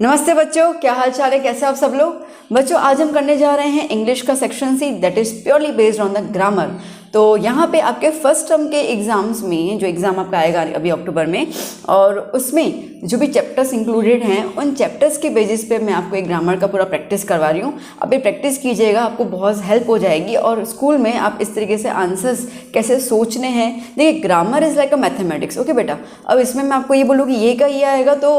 नमस्ते बच्चों, क्या हाल चाल है, कैसे आप सब लोग। बच्चों आज हम करने जा रहे हैं इंग्लिश का section C, that is purely based on the grammar. तो यहाँ पे आपके फर्स्ट टर्म के एग्जाम्स में जो एग्ज़ाम आपका आएगा अभी अक्टूबर में, और उसमें जो भी चैप्टर्स इंक्लूडेड हैं उन चैप्टर्स के बेसिस पे मैं आपको एक ग्रामर का पूरा प्रैक्टिस करवा रही हूँ। अब ये प्रैक्टिस कीजिएगा, आपको बहुत हेल्प हो जाएगी और स्कूल में आप इस तरीके से आंसर्स कैसे सोचने हैं। देखिए grammar is like a mathematics, okay बेटा। अब इसमें मैं आपको ये बोलूँ कि ये का ये आएगा तो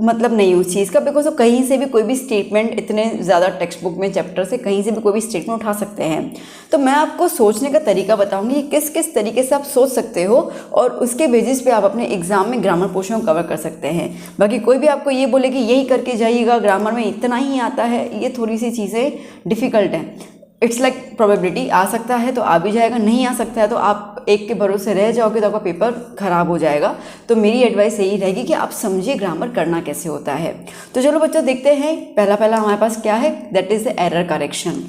मतलब नहीं उस चीज़ का, बिकॉज कहीं से भी कोई भी स्टेटमेंट, इतने ज़्यादा टेक्स्ट बुक में चैप्टर से कहीं से भी कोई भी स्टेटमेंट उठा सकते हैं। तो मैं आपको सोचने का तरीका बताऊंगी कि किस किस तरीके से आप सोच सकते हो और उसके बेसिस पे आप अपने एग्जाम में ग्रामर पोर्शन को कवर कर सकते हैं। बाकी कोई भी आपको ये बोले कि यही करके जाइएगा, ग्रामर में इतना ही आता है, ये थोड़ी सी चीज़ें डिफ़िकल्ट हैं। इट्स लाइक प्रोबेबिलिटी, आ सकता है तो आ भी जाएगा, नहीं आ सकता है तो आप एक के भरोसे रह जाओगे तो आपका पेपर खराब हो जाएगा। तो मेरी एडवाइस यही रहेगी कि आप समझिए ग्रामर करना कैसे होता है। तो चलो बच्चों देखते हैं, पहला हमारे पास क्या है, that is the error correction.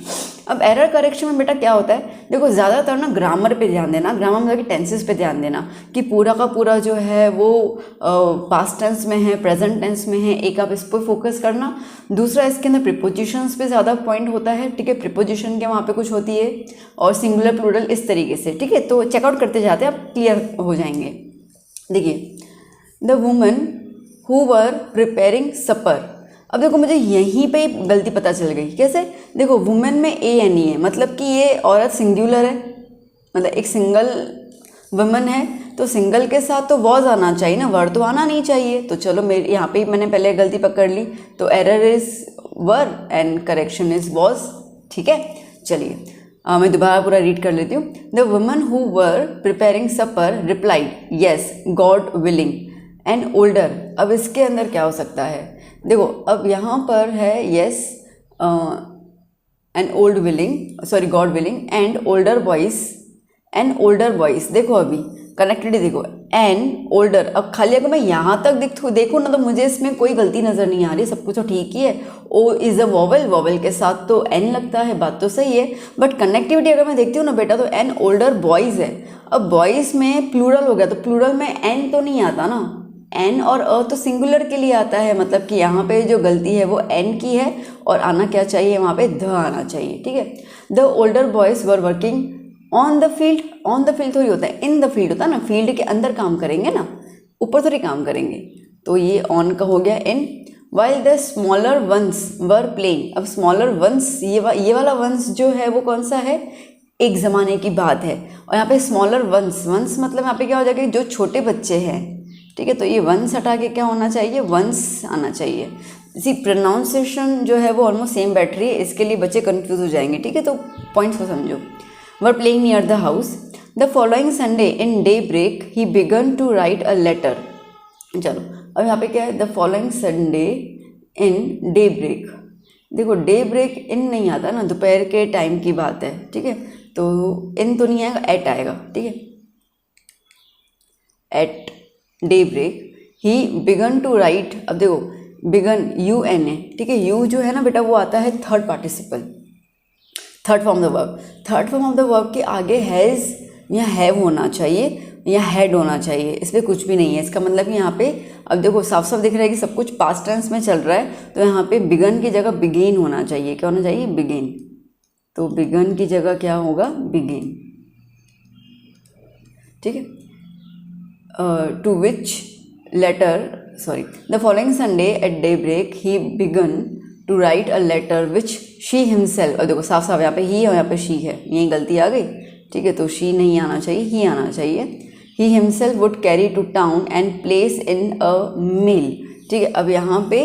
अब एरर करेक्शन में बेटा क्या होता है, देखो ज़्यादातर ना ग्रामर पे ध्यान देना, ग्रामर मतलब कि टेंसेस पे ध्यान देना कि पूरा का पूरा जो है वो पास्ट टेंस में है, प्रेजेंट टेंस में है, एक आप इस पर फोकस करना। दूसरा इसके अंदर प्रीपोजिशंस पे ज़्यादा पॉइंट होता है, ठीक है, प्रीपोजिशन के वहाँ पे कुछ होती है, और सिंगुलर प्लूरल इस तरीके से, ठीक है। तो चेकआउट करते जाते आप क्लियर हो जाएंगे। देखिए the woman who were preparing supper. अब देखो मुझे यहीं पे गलती पता चल गई, कैसे, देखो वुमेन में ए एन ई है, मतलब कि ये औरत सिंगुलर है, मतलब एक सिंगल वुमन है, तो सिंगल के साथ तो वॉज आना चाहिए ना, वर तो आना नहीं चाहिए। तो चलो मेरे यहाँ पे मैंने पहले गलती पकड़ ली, तो error is were and correction is was, ठीक है। चलिए मैं दोबारा पूरा रीड कर लेती हूँ। The woman who were preparing supper replied yes God willing and older. अब इसके अंदर क्या हो सकता है, देखो अब यहाँ पर है yes and old willing, sorry God willing and older boys, देखो अभी कनेक्टेड देखो एंड ओल्डर। अब खाली अगर मैं यहाँ तक देखूँ ना तो मुझे इसमें कोई गलती नज़र नहीं आ रही, सब कुछ तो ठीक ही है। O is a vowel, vowel के साथ तो एन लगता है, बात तो सही है, बट कनेक्टिविटी अगर मैं देखती हूँ ना बेटा तो एन ओल्डर बॉयज़ है। अब बॉयज़ में प्लूरल हो गया तो प्लूरल में एन तो नहीं आता ना, एन और अ तो सिंगुलर के लिए आता है, मतलब कि यहाँ पे जो गलती है वो एन की है और आना क्या चाहिए, वहाँ पे ध आना चाहिए, ठीक है। The older boys were working on the field, on the field थोड़ी होता है, इन द फील्ड होता है ना, फील्ड के अंदर काम करेंगे ना, ऊपर थोड़ी काम करेंगे, तो ये ऑन का हो गया in. While the smaller ones were playing. अब स्मॉलर वंस ये वाला वंस जो है वो कौन सा है, एक ज़माने की बात है, और यहाँ पे स्मॉलर वंस, वंस मतलब यहाँ पे क्या हो जाएगा, जो छोटे बच्चे हैं, ठीक है। तो ये वंस हटा के क्या होना चाहिए, वंस आना चाहिए। इसी प्रोनाउंसिएशन जो है वो ऑलमोस्ट सेम बैठ रही है, इसके लिए बच्चे कंफ्यूज हो जाएंगे, ठीक है। तो पॉइंट्स को समझो। Were playing near the house the following Sunday in daybreak he began to write a letter. चलो अब यहाँ पे क्या है, the following Sunday in daybreak. देखो डे ब्रेक इन नहीं आता ना, दोपहर के टाइम की बात है, ठीक है। तो इन तो नहीं आएगा, एट आएगा, ठीक है। At daybreak he began to write. अब देखो बिगन यू एन है, ठीक है। यू जो है ना बेटा वो आता है third participle, third form of the verb. Third form of the verb के आगे हैज़ या हैव होना चाहिए या हैड होना चाहिए, इस पर कुछ भी नहीं है। इसका मतलब कि यहाँ पे अब देखो साफ साफ दिख रहा है कि सब कुछ पास्ट टेंस में चल रहा है, तो यहाँ पे बिगन की जगह बिगेन होना चाहिए। क्या होना चाहिए, बिगेन। तो बिगन की जगह क्या होगा, बिगेन, ठीक है। To which letter, sorry, the following Sunday at daybreak he began to write a letter which she himself. और देखो साफ साफ यहाँ पे ही और यहाँ पे शी है, यही गलती आ गई, ठीक है। तो शी नहीं आना चाहिए, ही आना चाहिए। He himself would carry to town and place in a mail, ठीक है। अब यहाँ पे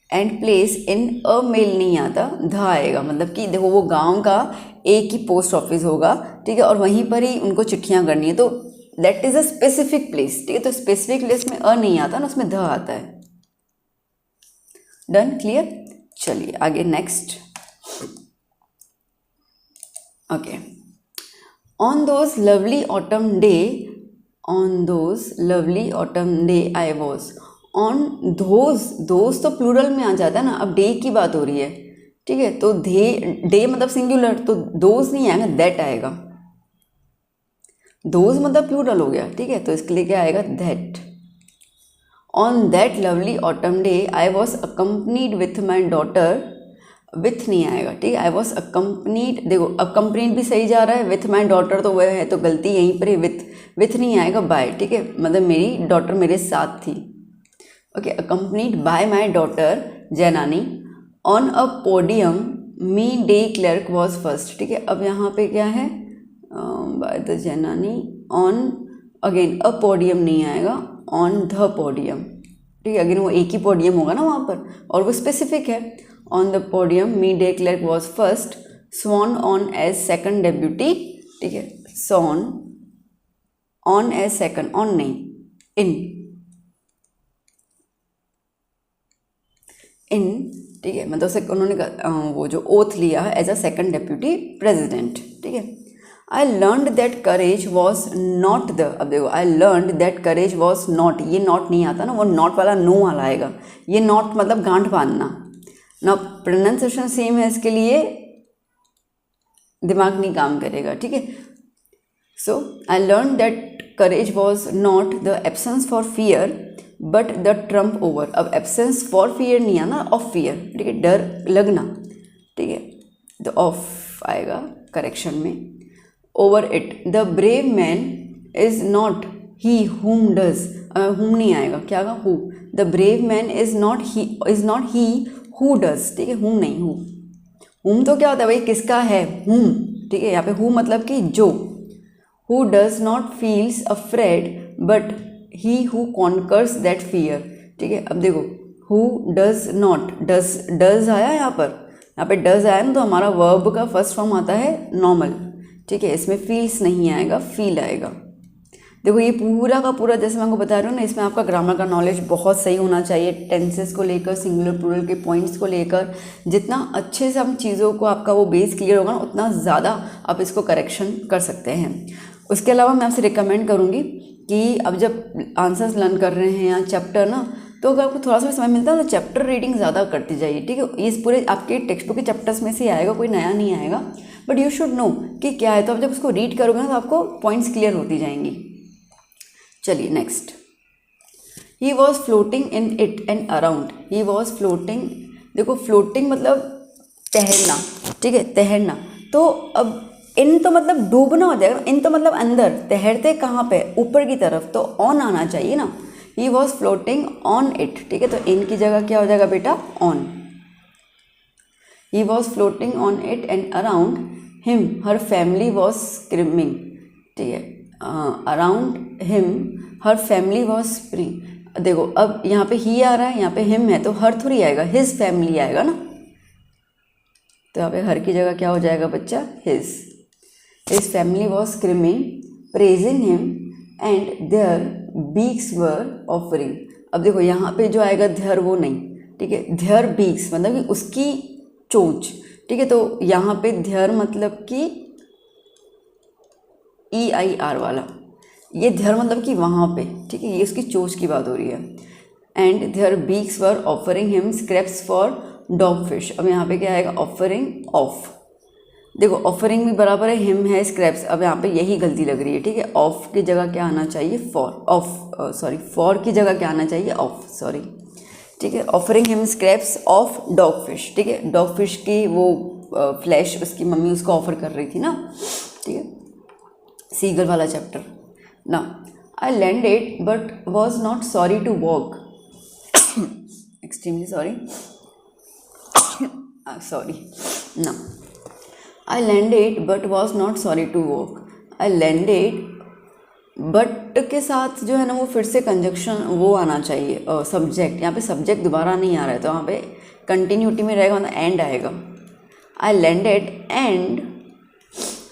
and place in a mail नहीं आता, ध आएगा, मतलब कि देखो वो गांव का एक ही पोस्ट ऑफिस होगा, ठीक है, और वहीं पर ही उनको चिट्ठियाँ करनी है, तो that is a specific place, ठीक है। तो स्पेसिफिक प्लेस में अ नहीं आता ना, उसमें ध आता है। Done, clear. चलिए आगे next. Okay, on those lovely autumn day, on those lovely autumn day I was. On those तो प्लूरल में आ जाता है ना, अब डे की बात हो रही है, ठीक है। तो डे मतलब सिंगुलर, तो दोज नहीं आएगा, दैट आएगा। दोज मतलब प्लूरल हो गया, ठीक है। तो इसके लिए क्या आएगा, that. On that lovely autumn day I was accompanied with my daughter, with नहीं आएगा, ठीक है, आई वॉज अकम्पनीड, देखो अकम्पनीड भी सही जा रहा है, विथ माई डॉटर तो वह है तो गलती यहीं पर है, विथ नहीं आएगा, बाय, ठीक है, मतलब मेरी डॉटर मेरे साथ थी। Okay, accompanied by my daughter Zenani on a podium me de Klerk was first, ठीक है। अब यहाँ पे क्या है, by the Zenani on, again a podium नहीं आएगा, ऑन द पोडियम, ठीक है, अगेन वो एक ही पोडियम होगा ना वहाँ पर और वो स्पेसिफिक है। On the podium me de Klerk was first, sworn on as second deputy, ठीक है, sworn on as second, on नहीं, इन, ठीक है, मतलब से उन्होंने वो जो ओथ लिया है as a second deputy president, ठीक है। I learned that courage was not the, अब देखो I learned that courage was not, ये नॉट नहीं आता ना, वो नॉट वाला नो वाला आएगा, ये नॉट मतलब गांठ बांधना ना, प्रोनाउंसिएशन सेम है, इसके लिए दिमाग नहीं काम करेगा, ठीक है। So I learn that courage was not the absence for fear but the triumph over, अब एब्सेंस फॉर फियर नहीं आना, ऑफ फियर, ठीक है, डर लगना, ठीक है, द ऑफ आएगा करेक्शन में, over it, the brave man is not ही हुम डज, हुम नहीं आएगा, क्या आएगा, who, the brave man is not he who does, ठीक है, हुम नहीं, हुम तो क्या होता है भाई, किसका है, हुम, ठीक है, यहाँ पे हु मतलब कि जो, who does not feels afraid but he who conquers that fear, ठीक है। अब देखो हु डज नॉट, डज आया यहाँ पे डज आया ना, तो हमारा वर्ब का फर्स्ट फॉर्म आता है नॉर्मल, ठीक है, इसमें फील्स नहीं आएगा, फील आएगा। देखो ये पूरा का पूरा जैसे मैं आपको बता रही हूँ ना, इसमें आपका ग्रामर का नॉलेज बहुत सही होना चाहिए, टेंसेस को लेकर, सिंगुलर प्लूरल के पॉइंट्स को लेकर, जितना अच्छे से हम चीज़ों को आपका वो बेस क्लियर होगा ना, उतना ज़्यादा आप इसको करेक्शन कर सकते हैं। उसके अलावा मैं आपसे रिकमेंड करूँगी कि अब जब आंसर्स लर्न कर रहे हैं या चैप्टर ना, तो अगर आपको थोड़ा सा समय मिलता है तो चैप्टर रीडिंग ज़्यादा करती जाइए, ठीक है। इस पूरे आपके टेक्स्ट बुक के चैप्टर्स में से आएगा, कोई नया नहीं आएगा, बट यू शुड नो कि क्या है, तो आप जब उसको रीड करोगे ना तो आपको पॉइंट्स क्लियर होती जाएंगी। चलिए next, he was floating in it and around, he was floating, देखो फ्लोटिंग मतलब तैरना, ठीक है, तैरना, तो अब इन तो मतलब डूबना हो जाएगा, इन तो मतलब अंदर, तैरते कहाँ पे, ऊपर की तरफ, तो ऑन आना चाहिए ना, he was floating on it, ठीक है, तो इन की जगह क्या हो जाएगा बेटा, on, he was floating on it and around him her family was screaming, ठीक है, around him her family was spring. देखो अब यहाँ पे ही आ रहा है, यहाँ पे हिम है, तो हर थोड़ी आएगा, हिज फैमिली आएगा ना, तो यहाँ पे हर की जगह क्या हो जाएगा बच्चा, his family was screaming praising him and their beaks were offering. अब देखो यहाँ पे जो आएगा देयर वो नहीं, ठीक है, देयर बीक्स मतलब कि उसकी चोंच, ठीक है, तो यहाँ पे देयर मतलब कि EIR वाला, ये देयर मतलब कि वहाँ पे, ठीक है, ये उसकी चोंच की बात हो रही है। And their beaks were offering him scraps for dog fish, अब यहाँ पे क्या आएगा, ऑफरिंग ऑफ, देखो ऑफरिंग भी बराबर है, हिम है, स्क्रैप्स, अब यहाँ पे यही गलती लग रही है, ठीक है, ऑफ की जगह क्या आना चाहिए, फॉर, ऑफ सॉरी, फॉर की जगह क्या आना चाहिए, ऑफ, सॉरी, ठीक है, offering him scraps of dog fish, ठीक है, डॉग फिश की वो फ्लैश उसकी मम्मी उसको ऑफर कर रही थी ना, ठीक है, सीगल वाला चैप्टर ना। I landed but was not sorry to walk, extremely sorry, sorry ना, I landed but was not sorry to walk, I landed but के साथ जो है ना वो फिर से कंजक्शन वो आना चाहिए, सब्जेक्ट, यहाँ पे सब्जेक्ट दोबारा नहीं आ रहा है, तो यहाँ पे कंटिन्यूटी में रहेगा, मतलब एंड आएगा। आई landed and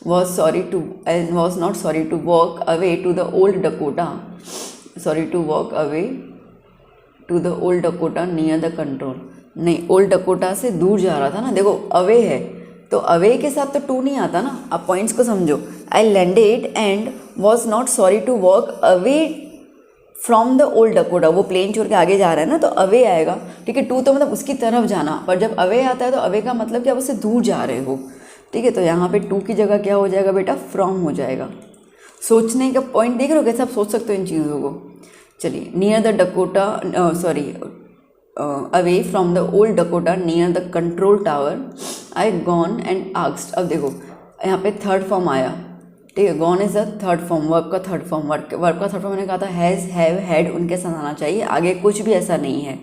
was not sorry to walk away to the old Dakota, sorry to walk away to the old Dakota near the control, नहीं ओल्ड डकोटा से दूर जा रहा था ना, देखो अवे है तो अवे के साथ तो टू नहीं आता ना, आप पॉइंट्स को समझो। I landed and was not sorry to walk away from the old Dakota, वो प्लेन छोड़ के आगे जा रहा है ना, तो अवे आएगा, ठीक है, टू तो मतलब उसकी तरफ जाना, पर जब अवे आता है तो अवे का मतलब कि आप उससे दूर जा रहे हो, ठीक है, तो यहाँ पे टू की जगह क्या हो जाएगा बेटा, फ्रॉम हो जाएगा। सोचने का पॉइंट देख रहे हो कैसे आप सोच सकते हो इन चीज़ों को। चलिए, near the Dakota, sorry, away from the old Dakota near the control tower I gone and asked. अब देखो यहाँ पे थर्ड फॉर्म आया, ठीक है, gone is the third form, verb का थर्ड फॉर्म, वर्ब का थर्ड फॉर्म मैंने कहा था हैज़, हैव, हैड उनके साथ आना चाहिए, आगे कुछ भी ऐसा नहीं है,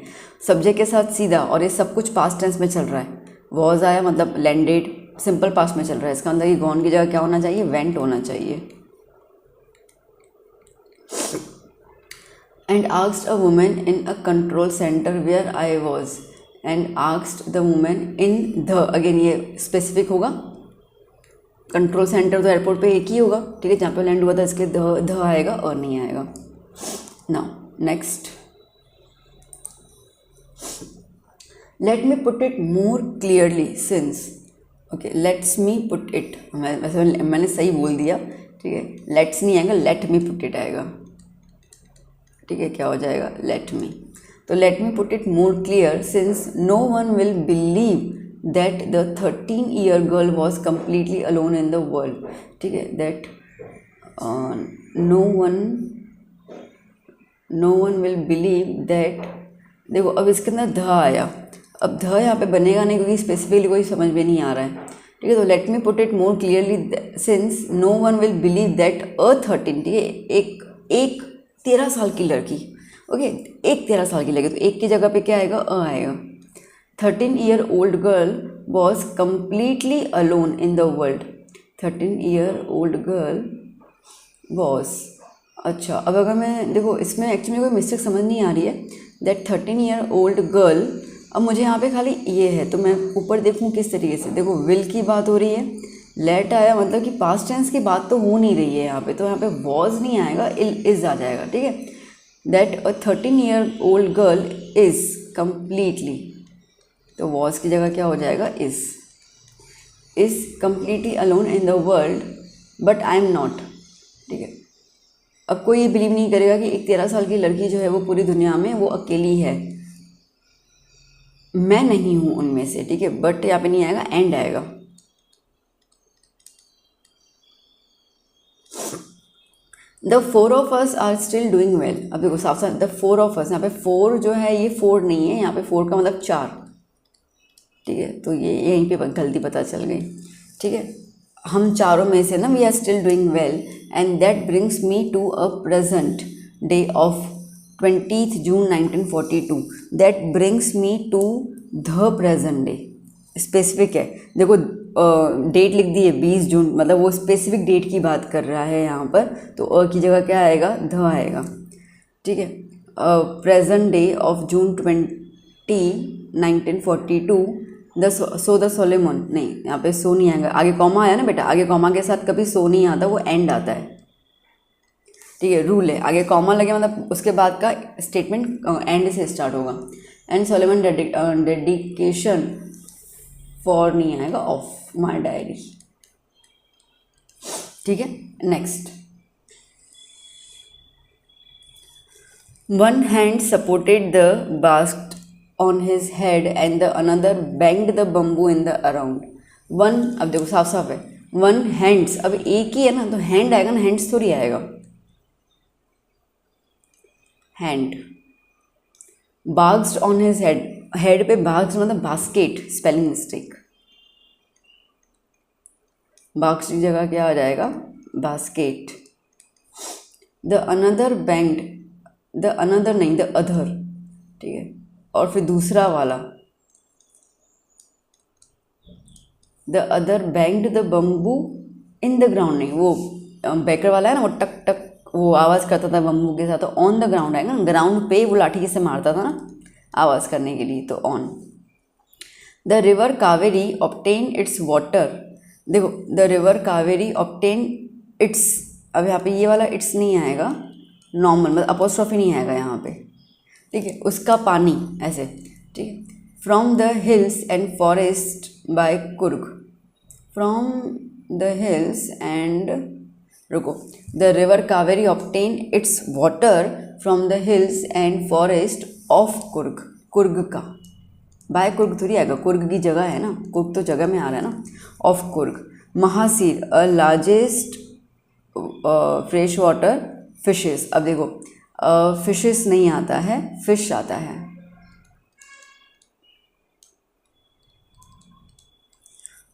सब्जेक्ट के साथ सीधा, और ये सब कुछ पास्ट टेंस में चल रहा है। वॉज आया मतलब लैंडेड, सिंपल पास्ट में चल रहा है, इसका मतलब कि गॉन की जगह क्या होना चाहिए, वेंट होना चाहिए। And asked a women in a control centre where I was, and asked the women in the, again ये स्पेसिफिक होगा, कंट्रोल सेंटर तो एयरपोर्ट पे एक ही होगा, ठीक है, जहाँ पे लैंड हुआ था, इसके ध आएगा और नहीं आएगा। Now next, late me put it more clearly since, okay, let's me put it, वैसे मैंने सही बोल दिया, ठीक है, लेट्स नहीं आएगा, लेट मी पुट इट आएगा, ठीक है, क्या हो जाएगा, लेट मी। तो let me put it more clear since no one will believe that the 13-year girl was completely alone in the world, ठीक है, that no one will believe that, देखो अब इसके अंदर ध आया, अब ध यहाँ पे बनेगा नहीं क्योंकि स्पेसिफिकली कोई समझ में नहीं आ रहा है, ठीक है, तो let me put it more clearly since no one will believe that a 13, ठीक है, एक 13 साल की लड़की, ओके, एक 13 साल की लड़की, तो एक की जगह पे क्या आएगा, अ आएगा। 13-year-old girl was completely alone in the world, 13-year-old girl was, अच्छा, अब अगर मैं देखो इसमें एक्चुअली कोई मिस्टेक समझ नहीं आ रही है, दैट 13-year-old गर्ल, अब मुझे यहाँ पे खाली ये है, तो मैं ऊपर देखूँ किस तरीके से, देखो विल की बात हो रही है, लेट आया मतलब कि पास्ट टेंस की बात तो हो नहीं रही है यहाँ पे, तो यहाँ पे वॉज नहीं आएगा, इज आ जाएगा, ठीक है, that a 13-year-old girl is completely, तो वॉज की जगह क्या हो जाएगा, is completely alone in the world but I am not, ठीक है। अब कोई ये बिलीव नहीं करेगा कि एक 13 साल की लड़की जो है वो पूरी दुनिया में वो अकेली है, मैं नहीं हूँ उनमें से, ठीक है, बट यहाँ पे नहीं आएगा, एंड आएगा। The 4 of us are still doing well, अब देखो साफ साफ द 4 of us, यहाँ पे 4 जो है ये 4 नहीं है, यहाँ पे 4 का मतलब 4, ठीक है, तो ये यहीं पे गलती पता चल गई, ठीक है, हम चारों में से ना, we are still doing well, and that brings me to a present day of 20th June 1942, that brings me to the present day, specific है, देखो डेट लिख दी है 20 जून, मतलब वो स्पेसिफिक डेट की बात कर रहा है यहाँ पर, तो अ की जगह क्या आएगा, ध आएगा, ठीक है, present day of June 20 1942, the solemn, नहीं यहाँ पे सो नहीं आएगा, आगे कॉमा आया ना बेटा, आगे कॉमा के साथ कभी सो नहीं आता, वो एंड आता है, ठीक है, रूल है, आगे कॉमा लगे मतलब उसके बाद का स्टेटमेंट एंड से स्टार्ट होगा, एंड सोलेमन डेडिकेशन फॉर नहीं आएगा, ऑफ माई डायरी, ठीक है। Next, one hand supported the basket on his head and the another banged the bamboo in the around, one, अब देखो साफ साफ है, वन हैंड्स, अब एक ही है ना, तो हैंड आएगा ना, हैंड्स थोड़ी आएगा, hand, bagged on his head, head पे बाग्ड मतलब बास्केट, स्पेलिंग मिस्टेक, बाग्ड की जगह क्या आ जाएगा, basket, the another banged, the another नहीं, द अदर, ठीक है, और फिर दूसरा वाला, the other banged the bamboo in the ground, नहीं वो बेकर वाला है ना, वो टक टक वो आवाज़ करता था बम्बू के साथ, तो ऑन द ग्राउंड आएगा ना, ग्राउंड पे वो लाठी से मारता था ना आवाज़ करने के लिए, तो on. The river Kaveri obtain its water, देखो the river Kaveri obtain its, अब यहाँ पे ये वाला इट्स नहीं आएगा, नॉर्मल मतलब अपोस्ट्रोफी नहीं आएगा यहाँ पे, ठीक है, उसका पानी ऐसे, ठीक है, from the hills and forest by Coorg, from the hills and, रुको, the river Kaveri obtain its water from the hills and forest of Coorg, Coorg का, बाय कुर्ग थोड़ी आएगा, कुर्ग की जगह है ना, कुर्ग तो जगह में आ रहा है ना, of Coorg, mahseer a largest fresh water fishes, अब देखो फिशेस नहीं आता है, फिश आता है।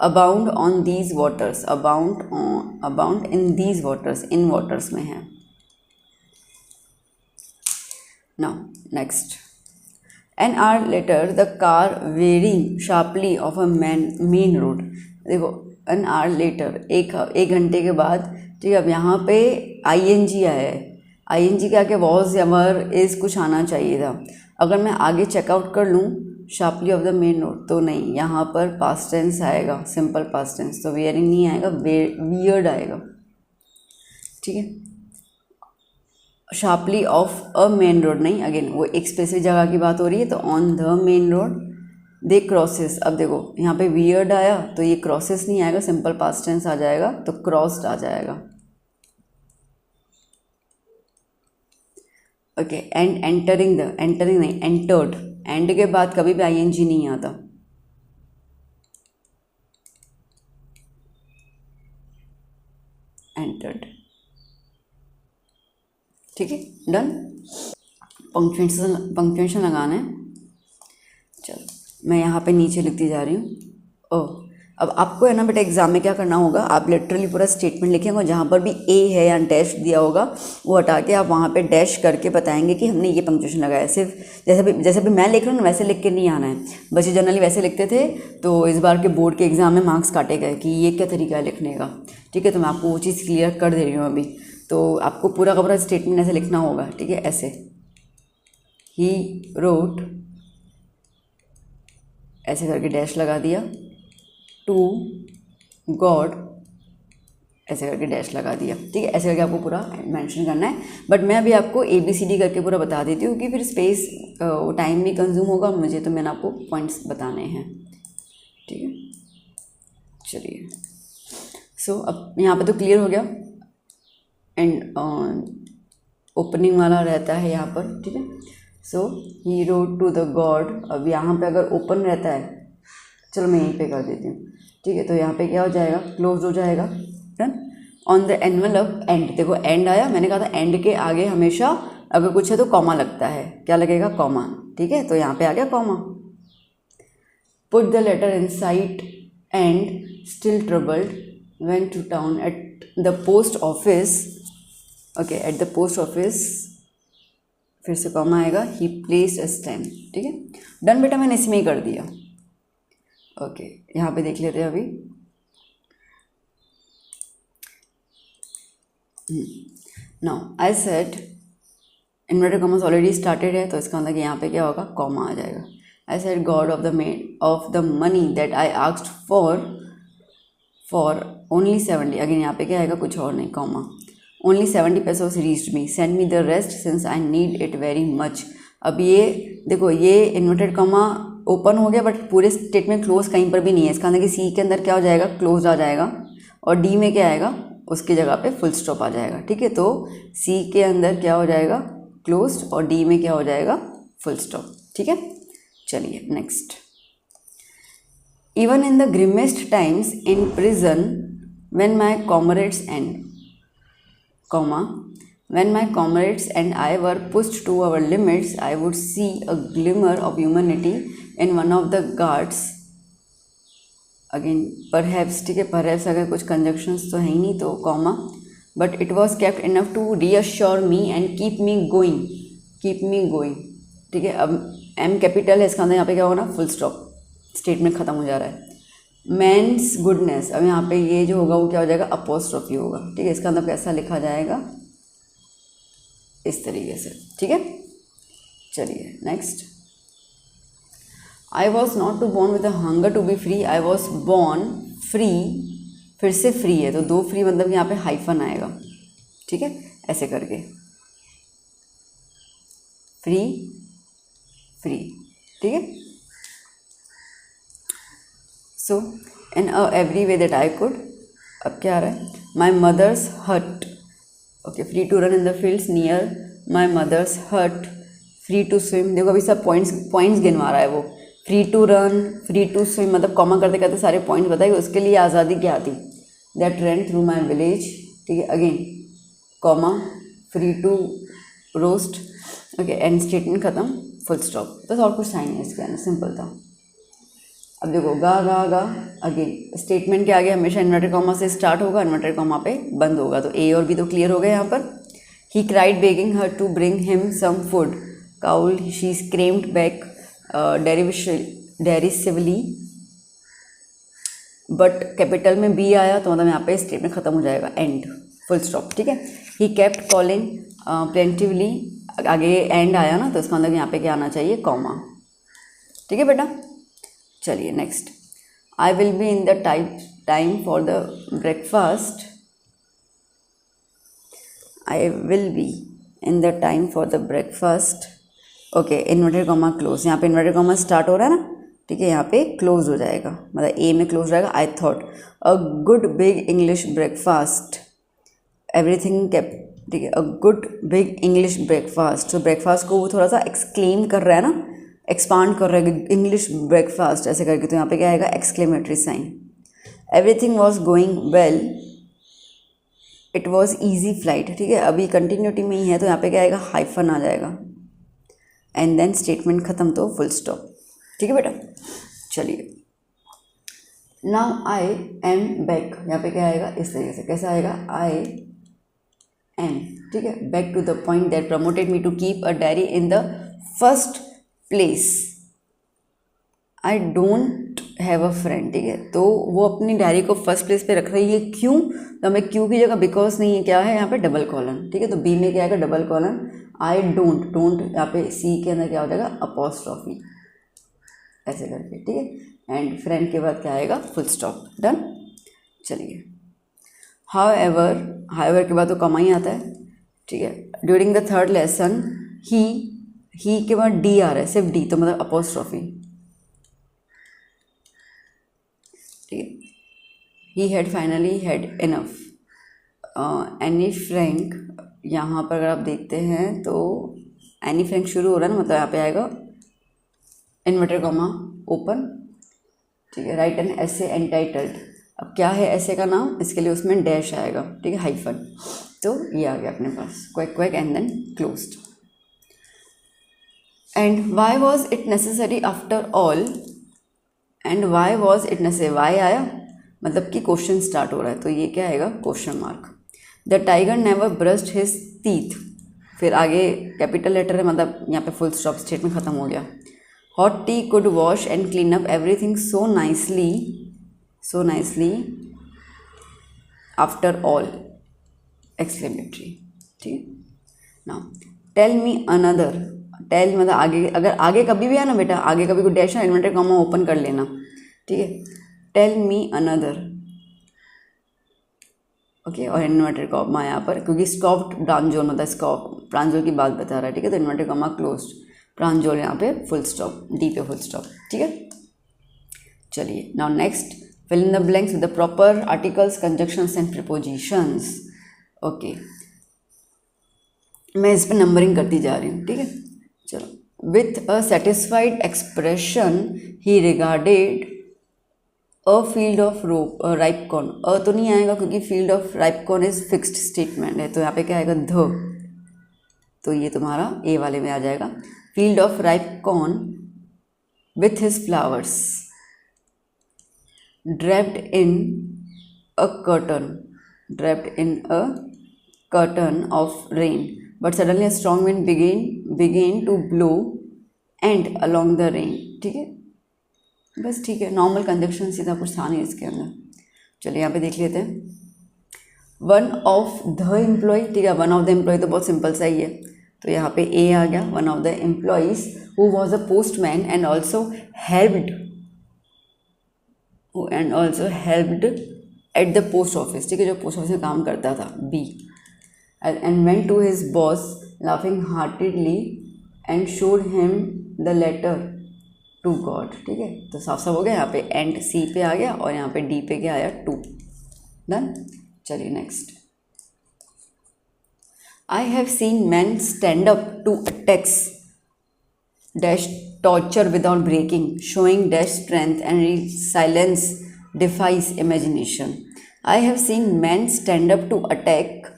Abound on these waters, abound in these waters, in waters में है। Now next, an hour later the car wearing sharply of a main road. देखो एन आवर लेटर, एक घंटे के बाद, ठीक है। अब यहाँ पे ING आया है, ING के आगे वॉज या वर इज़ कुछ आना चाहिए था। अगर मैं आगे चेकआउट कर लूँ sharply of the main road, तो नहीं, यहाँ पर पास्ट टेंस आएगा, सिंपल पास्ट टेंस, तो वेयरिंग नहीं आएगा, वियर्ड आएगा, ठीक है। Sharply of a main road नहीं, अगेन वो एक स्पेसिफिक जगह की बात हो रही है, तो on the main road they crosses. अब देखो यहाँ पे वियर्ड आया तो ये क्रॉसेस नहीं आएगा, सिंपल पास्ट टेंस आ जाएगा, तो क्रॉस्ड आ जाएगा। Okay, and entering the, entering नहीं, एंटर्ड, एंड के बाद कभी भी ING नहीं आता। एंटर्ड, ठीक है, डन। पंक्चुएशन लगाना है। चलो मैं यहाँ पे नीचे लिखती जा रही हूँ। ओह, अब आपको है ना बेटा एग्जाम में क्या करना होगा, आप लिटरली पूरा स्टेटमेंट लिखेंगे, जहाँ पर भी ए है या डैश दिया होगा वो हटा के आप वहाँ पे डैश करके बताएंगे कि हमने ये पंक्चुएशन लगाया। सिर्फ जैसे भी मैं लिख रहा हूँ ना वैसे लिख के नहीं आना है। बच्चे जनरली वैसे लिखते थे, तो इस बार के बोर्ड के एग्ज़ाम में मार्क्स काटे गए कि ये क्या तरीका है लिखने का, ठीक है। तो मैं आपको वो चीज़ क्लियर कर दे रही हूँ अभी। तो आपको पूरा का पूरा स्टेटमेंट ऐसे लिखना होगा, ठीक है, ऐसे। ही रोट, ऐसे करके डैश लगा दिया, टू गॉड, ऐसे करके डैश लगा दिया, ठीक है। ऐसे करके आपको पूरा मेंशन करना है। बट मैं अभी आपको ABCD करके पूरा बता देती हूँ कि फिर स्पेस टाइम भी कंज्यूम होगा मुझे, तो मैंने आपको पॉइंट्स बताने हैं, ठीक है। चलिए, सो अब यहाँ पे तो क्लियर हो गया। एंड ओपनिंग वाला रहता है यहाँ पर, ठीक है। So he wrote to the God. अब यहाँ पे अगर ओपन रहता है, चलो मैं यहीं पे कर देती हूँ, ठीक है। तो यहाँ पे क्या हो जाएगा, क्लोज हो जाएगा, done. On the envelope, and, देखो एंड आया, मैंने कहा था एंड के आगे हमेशा अगर कुछ है तो कॉमा लगता है, क्या लगेगा, कॉमा, ठीक है। तो यहाँ पे आ गया comma. Put the letter in sight and still troubled went to town at the post office. Okay, at the post office, फिर से कॉमा आएगा, ही प्लेस्ड अ स्टैम्प, ठीक है। डन बेटा, मैंने इसमें ही कर दिया। ओके, यहाँ पे देख लेते हैं अभी। Now I said, inverted commas already started है, तो इसका मतलब यहाँ पे क्या होगा, कॉमा आ जाएगा। I said God of the money that I asked for only 70, again यहाँ पे क्या आएगा, कुछ और नहीं, comma. Only 70 pesos reached me, send me the rest since I need it very much. अब ये देखो, ये इन्वर्टेड कॉमा ओपन हो गया, बट पूरे स्टेटमेंट क्लोज कहीं पर भी नहीं है। इसका मतलब कि सी के अंदर क्या हो जाएगा, क्लोज आ जाएगा, और डी में क्या आएगा, उसकी जगह पे फुल स्टॉप आ जाएगा, ठीक है। तो सी के अंदर क्या हो जाएगा, क्लोज्ड, और डी में क्या हो जाएगा, फुल स्टॉप, ठीक है। चलिए next. Even in the grimmest times in prison when my comrades and, comma, when my comrades and I were pushed to our limits, I would see a glimmer of humanity in one of the guards. Again, perhaps, ठीक है, perhaps अगर कुछ conjunctions तो है ही नहीं, तो comma, but it was kept enough to reassure me and keep me going, ठीक है। अब M कैपिटल है, इसका अंदर यहाँ पे क्या होगा ना, फुल स्टॉप, स्टेटमेंट खत्म हो जा रहा है। मैंस गुडनेस, अब यहाँ पे ये जो होगा वो क्या हो जाएगा, अपोस्ट्रोफी होगा, ठीक है। इसका मतलब कैसा लिखा जाएगा, इस तरीके से, ठीक है। चलिए next. I was not to born with a hunger to be free, I was born free, फिर से फ्री है, तो दो फ्री मतलब यहाँ पे हाइफन आएगा, ठीक है, ऐसे करके, फ्री, ठीक है। So in every way that I could, अब क्या आ रहा है, my mother's hut, okay, free to run in the fields near my mother's hut, free to swim, देखो अभी सब पॉइंट्स गिनवा रहा है वो, free to run, free to swim, मतलब कॉमा करते करते सारे पॉइंट्स बताएगी, उसके लिए आज़ादी क्या थी, that run through my village, ठीक है। Again comma, free to roast, okay, and statement खत्म, फुल स्टॉप, बस और कुछ साइन है इसके अंदर, सिंपल था। अब देखो गा गा गा, अगेन स्टेटमेंट के आगे हमेशा इन्वर्टेड कॉमा से स्टार्ट होगा, इन्वर्टेड कॉमा पे बंद होगा, तो ए और बी तो क्लियर हो गए यहाँ पर। He cried begging her to bring him some food, cowl she screamed back derisively, but capital में बी आया तो मतलब यहाँ पे स्टेटमेंट खत्म हो जाएगा, एंड, फुल स्टॉप, ठीक है। ही केप्ट कॉलिंग प्लेंटिवली, आगे एंड आया ना तो इसका मतलब यहाँ पे क्या आना चाहिए, कॉमा, ठीक है बेटा। चलिए next, I will be in the time for the breakfast, I will be in the time for the breakfast, okay, inverted comma close, यहाँ पे इन्वर्टेड कॉमा स्टार्ट हो रहा है ना, ठीक है, यहाँ पे क्लोज हो जाएगा, मतलब ए में क्लोज रहेगा। I thought a good big English breakfast, everything cape, ठीक है, a good big English breakfast, तो ब्रेकफास्ट को वो थोड़ा सा एक्सक्लेम कर रहा है ना, एक्सपांड कर रहा है, इंग्लिश ब्रेकफास्ट ऐसे करके, तो यहाँ पे क्या आएगा, exclamatory sign. Everything was going well, it was easy flight, ठीक है, अभी कंटिन्यूटी में ही है तो यहाँ पे क्या आएगा, हाइफन आ जाएगा, एंड देन स्टेटमेंट खत्म तो फुल स्टॉप, ठीक है बेटा। चलिए, नाउ आई एम बैक, यहाँ पे क्या आएगा, इस तरीके से, कैसा आएगा, आई एम, ठीक है, back to the point that promoted me to keep a diary in the first place, I don't have a friend, ठीक है, तो वो अपनी डायरी को फर्स्ट प्लेस पे रख रही है, क्यों, तो हमें क्यों की जगह बिकॉज नहीं है, क्या है यहाँ पे, डबल कॉलन, ठीक है, तो बी में क्या आएगा, double colon, I don't, don't यहाँ पे सी के अंदर क्या हो जाएगा, अपॉस्ट्रॉफी, ऐसे करके, ठीक है, एंड फ्रेंड के बाद क्या आएगा, फुल स्टॉप, डन। चलिए, हाउएवर के बाद तो कॉमा ही आता है, ठीक है। ड्यूरिंग द थर्ड लेसन ही के बाद डी आ रहा है, सिर्फ डी, तो मतलब अपॉस्ट्रॉफी, ठीक है। He had finally had enough, Anne Frank, यहाँ पर अगर आप देखते हैं तो एनी फ्रैंक शुरू हो रहा है ना, मतलब यहाँ पे आएगा इन्वर्टेड कॉमा ओपन, ठीक है, राइट एन ऐसे एंटाइटल्ड, अब क्या है ऐसे का नाम, इसके लिए उसमें डैश आएगा, ठीक है, हाइफन, तो ये आ गया अपने पास, quick quick and then closed. And why was it necessary after all, and why was it necessary, why आया मतलब कि क्वेश्चन स्टार्ट हो रहा है, तो ये क्या आएगा, question mark. The tiger never brushed his teeth, फिर आगे कैपिटल लेटर है, मतलब यहाँ पे फुल स्टॉप, स्टेटमेंट खत्म हो गया। Hot tea could wash and clean up everything so nicely after all, exclamatory, ठीक है। Now tell me another, tell मतलब आगे, अगर आगे कभी भी है ना बेटा, आगे कभी कोई डैश है, इन्वर्टेड कॉमा ओपन कर लेना, ठीक है, tell me another, ओके, और इन्वर्टेड कॉमा यहाँ पर, क्योंकि स्टॉप्ड ब्रांजोल, मतलब स्टॉप ब्रांजोल की बात बता रहा है, ठीक है, तो इन्वर्टेड कॉमा क्लोज्ड, प्रांजोल यहाँ पे फुल स्टॉप, डी पे फुल स्टॉप, ठीक है। चलिए, now next, fill in the blanks with the proper articles, conjunctions and prepositions, okay, मैं इस पर नंबरिंग करती जा रही हूँ, ठीक है। चलो, with a satisfied expression he regarded a field of ripe corn, a तो नहीं आएगा क्योंकि field of ripe corn is fixed statement है, तो यहाँ पे क्या आएगा, ध, तो ये तुम्हारा ए वाले में आ जाएगा, field of ripe corn with his flowers, draped in a curtain of rain, but suddenly a strong wind began to blow and along the rain, ठीक है, बस ठीक है, नॉर्मल कंजक्शन, सीधा कुछ था नहीं इसके अंदर। चलिए यहाँ पे देख लेते हैं, वन ऑफ द एम्प्लॉय, ठीक है, वन ऑफ द एम्प्लॉय तो बहुत सिंपल सा ही है, तो यहाँ पे ए आ गया, one of the employees who was a postman and also helped at the post office, ठीक है, जो पोस्ट ऑफिस में काम करता था, B, and went to his boss laughing heartedly and showed him the letter to God, ठीक है, तो साफ साफ हो गया, यहाँ पे एंड सी पे आ गया और यहाँ पे डी पे क्या आया, टू, डन। चलिए next, I have seen men stand up to attacks dash torture without breaking, showing dash strength and resilience defies imagination. I have seen men stand up to attack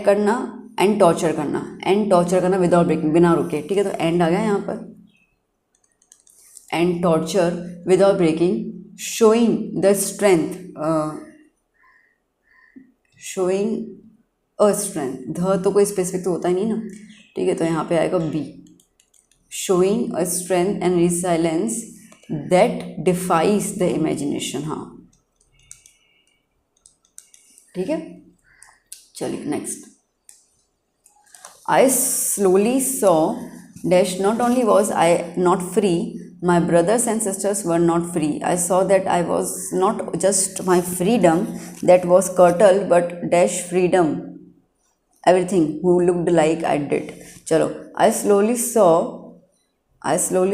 करना and torture करना without breaking, बिना रुके, ठीक है। तो and आ गया यहाँ पर, and torture without breaking, showing the strength, showing a strength, ध तो कोई स्पेसिफिक तो होता ही नहीं ना, ठीक है। तो यहाँ पे आएगा B, showing a strength and resilience that defies the imagination, हाँ ठीक है। चलिए next, I slowly saw dash not only was I not free, my brothers and sisters were not free. I saw that I was not just my freedom that was curtailed, but dash freedom, everything who looked like I did. चलो, I slowly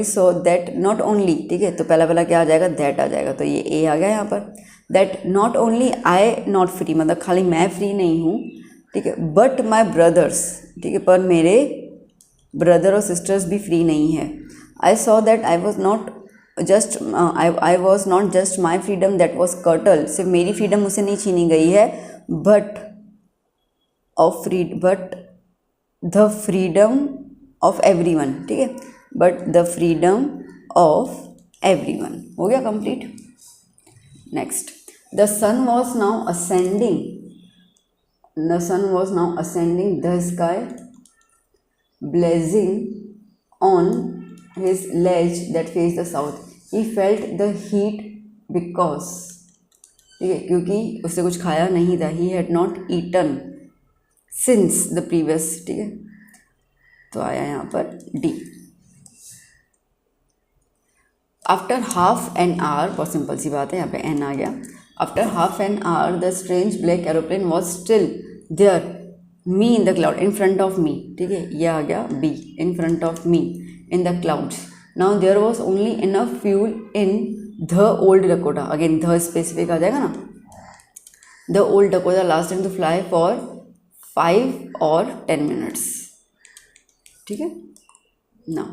saw that not only, ठीक है। तो पहला क्या आ जाएगा, that आ जाएगा, तो ये A आ गया यहाँ पर। that not only I not free, मतलब खाली मैं फ्री नहीं हूँ, ठीक है, बट माई ब्रदर्स, ठीक है, पर मेरे ब्रदर और सिस्टर्स भी फ्री नहीं है। I saw that I was not just my freedom that was curtail, सिर्फ मेरी फ्रीडम मुझसे नहीं छीनी गई है, but the freedom of everyone, ठीक है, but the freedom of everyone. हो गया complete. Next, the sun was now ascending, the sun was now ascending the sky, blazing on his ledge that faced the south. He felt the heat because, ठीक है, क्योंकि उसने कुछ खाया नहीं था, he had not eaten since the previous, ठीक है। तो आया यहाँ पर D। After half an hour, बहुत सिंपल सी बात है, यहाँ पे N आ गया। After half an hour the strange black aeroplane was still there, me in the cloud, in front of me, ठीक है, ये आ गया B, in front of me in the clouds. Now there was only enough fuel in the old Dakota, again the specific आ जाएगा ना, the old Dakota last time to fly for 5 or 10 minutes, ठीक है। Now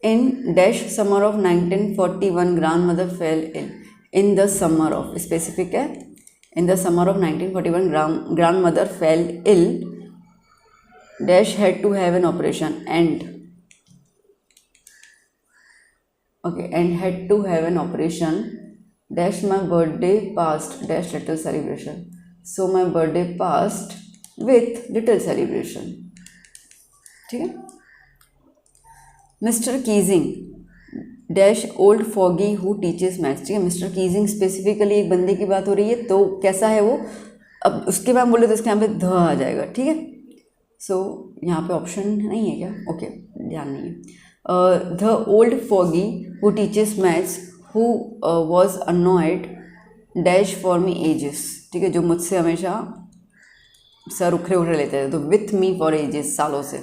in dash summer of 1941 grandmother fell ill, in the summer of, specific है, in the summer of 1941 grandmother fell ill, dash had to have an operation, and had to have an operation, dash my birthday passed, dash little celebration, so my birthday passed with little celebration, ठीक है। Mister Keesing dash old fogey who teaches maths, ठीक है। Mister Keesing specifically एक बंदे की बात हो रही है, तो कैसा है वो, अब उसके बाद बोले तो इसके यहाँ पे ध आ जाएगा, ठीक है। सो यहाँ पे ऑप्शन नहीं है क्या, ओके, ध्यान नहीं है। The old fogey who teaches maths who was annoyed dash for me ages, ठीक है, जो मुझसे हमेशा सर उखरे लेते हैं, तो विथ मी फॉर एजेस, सालों से।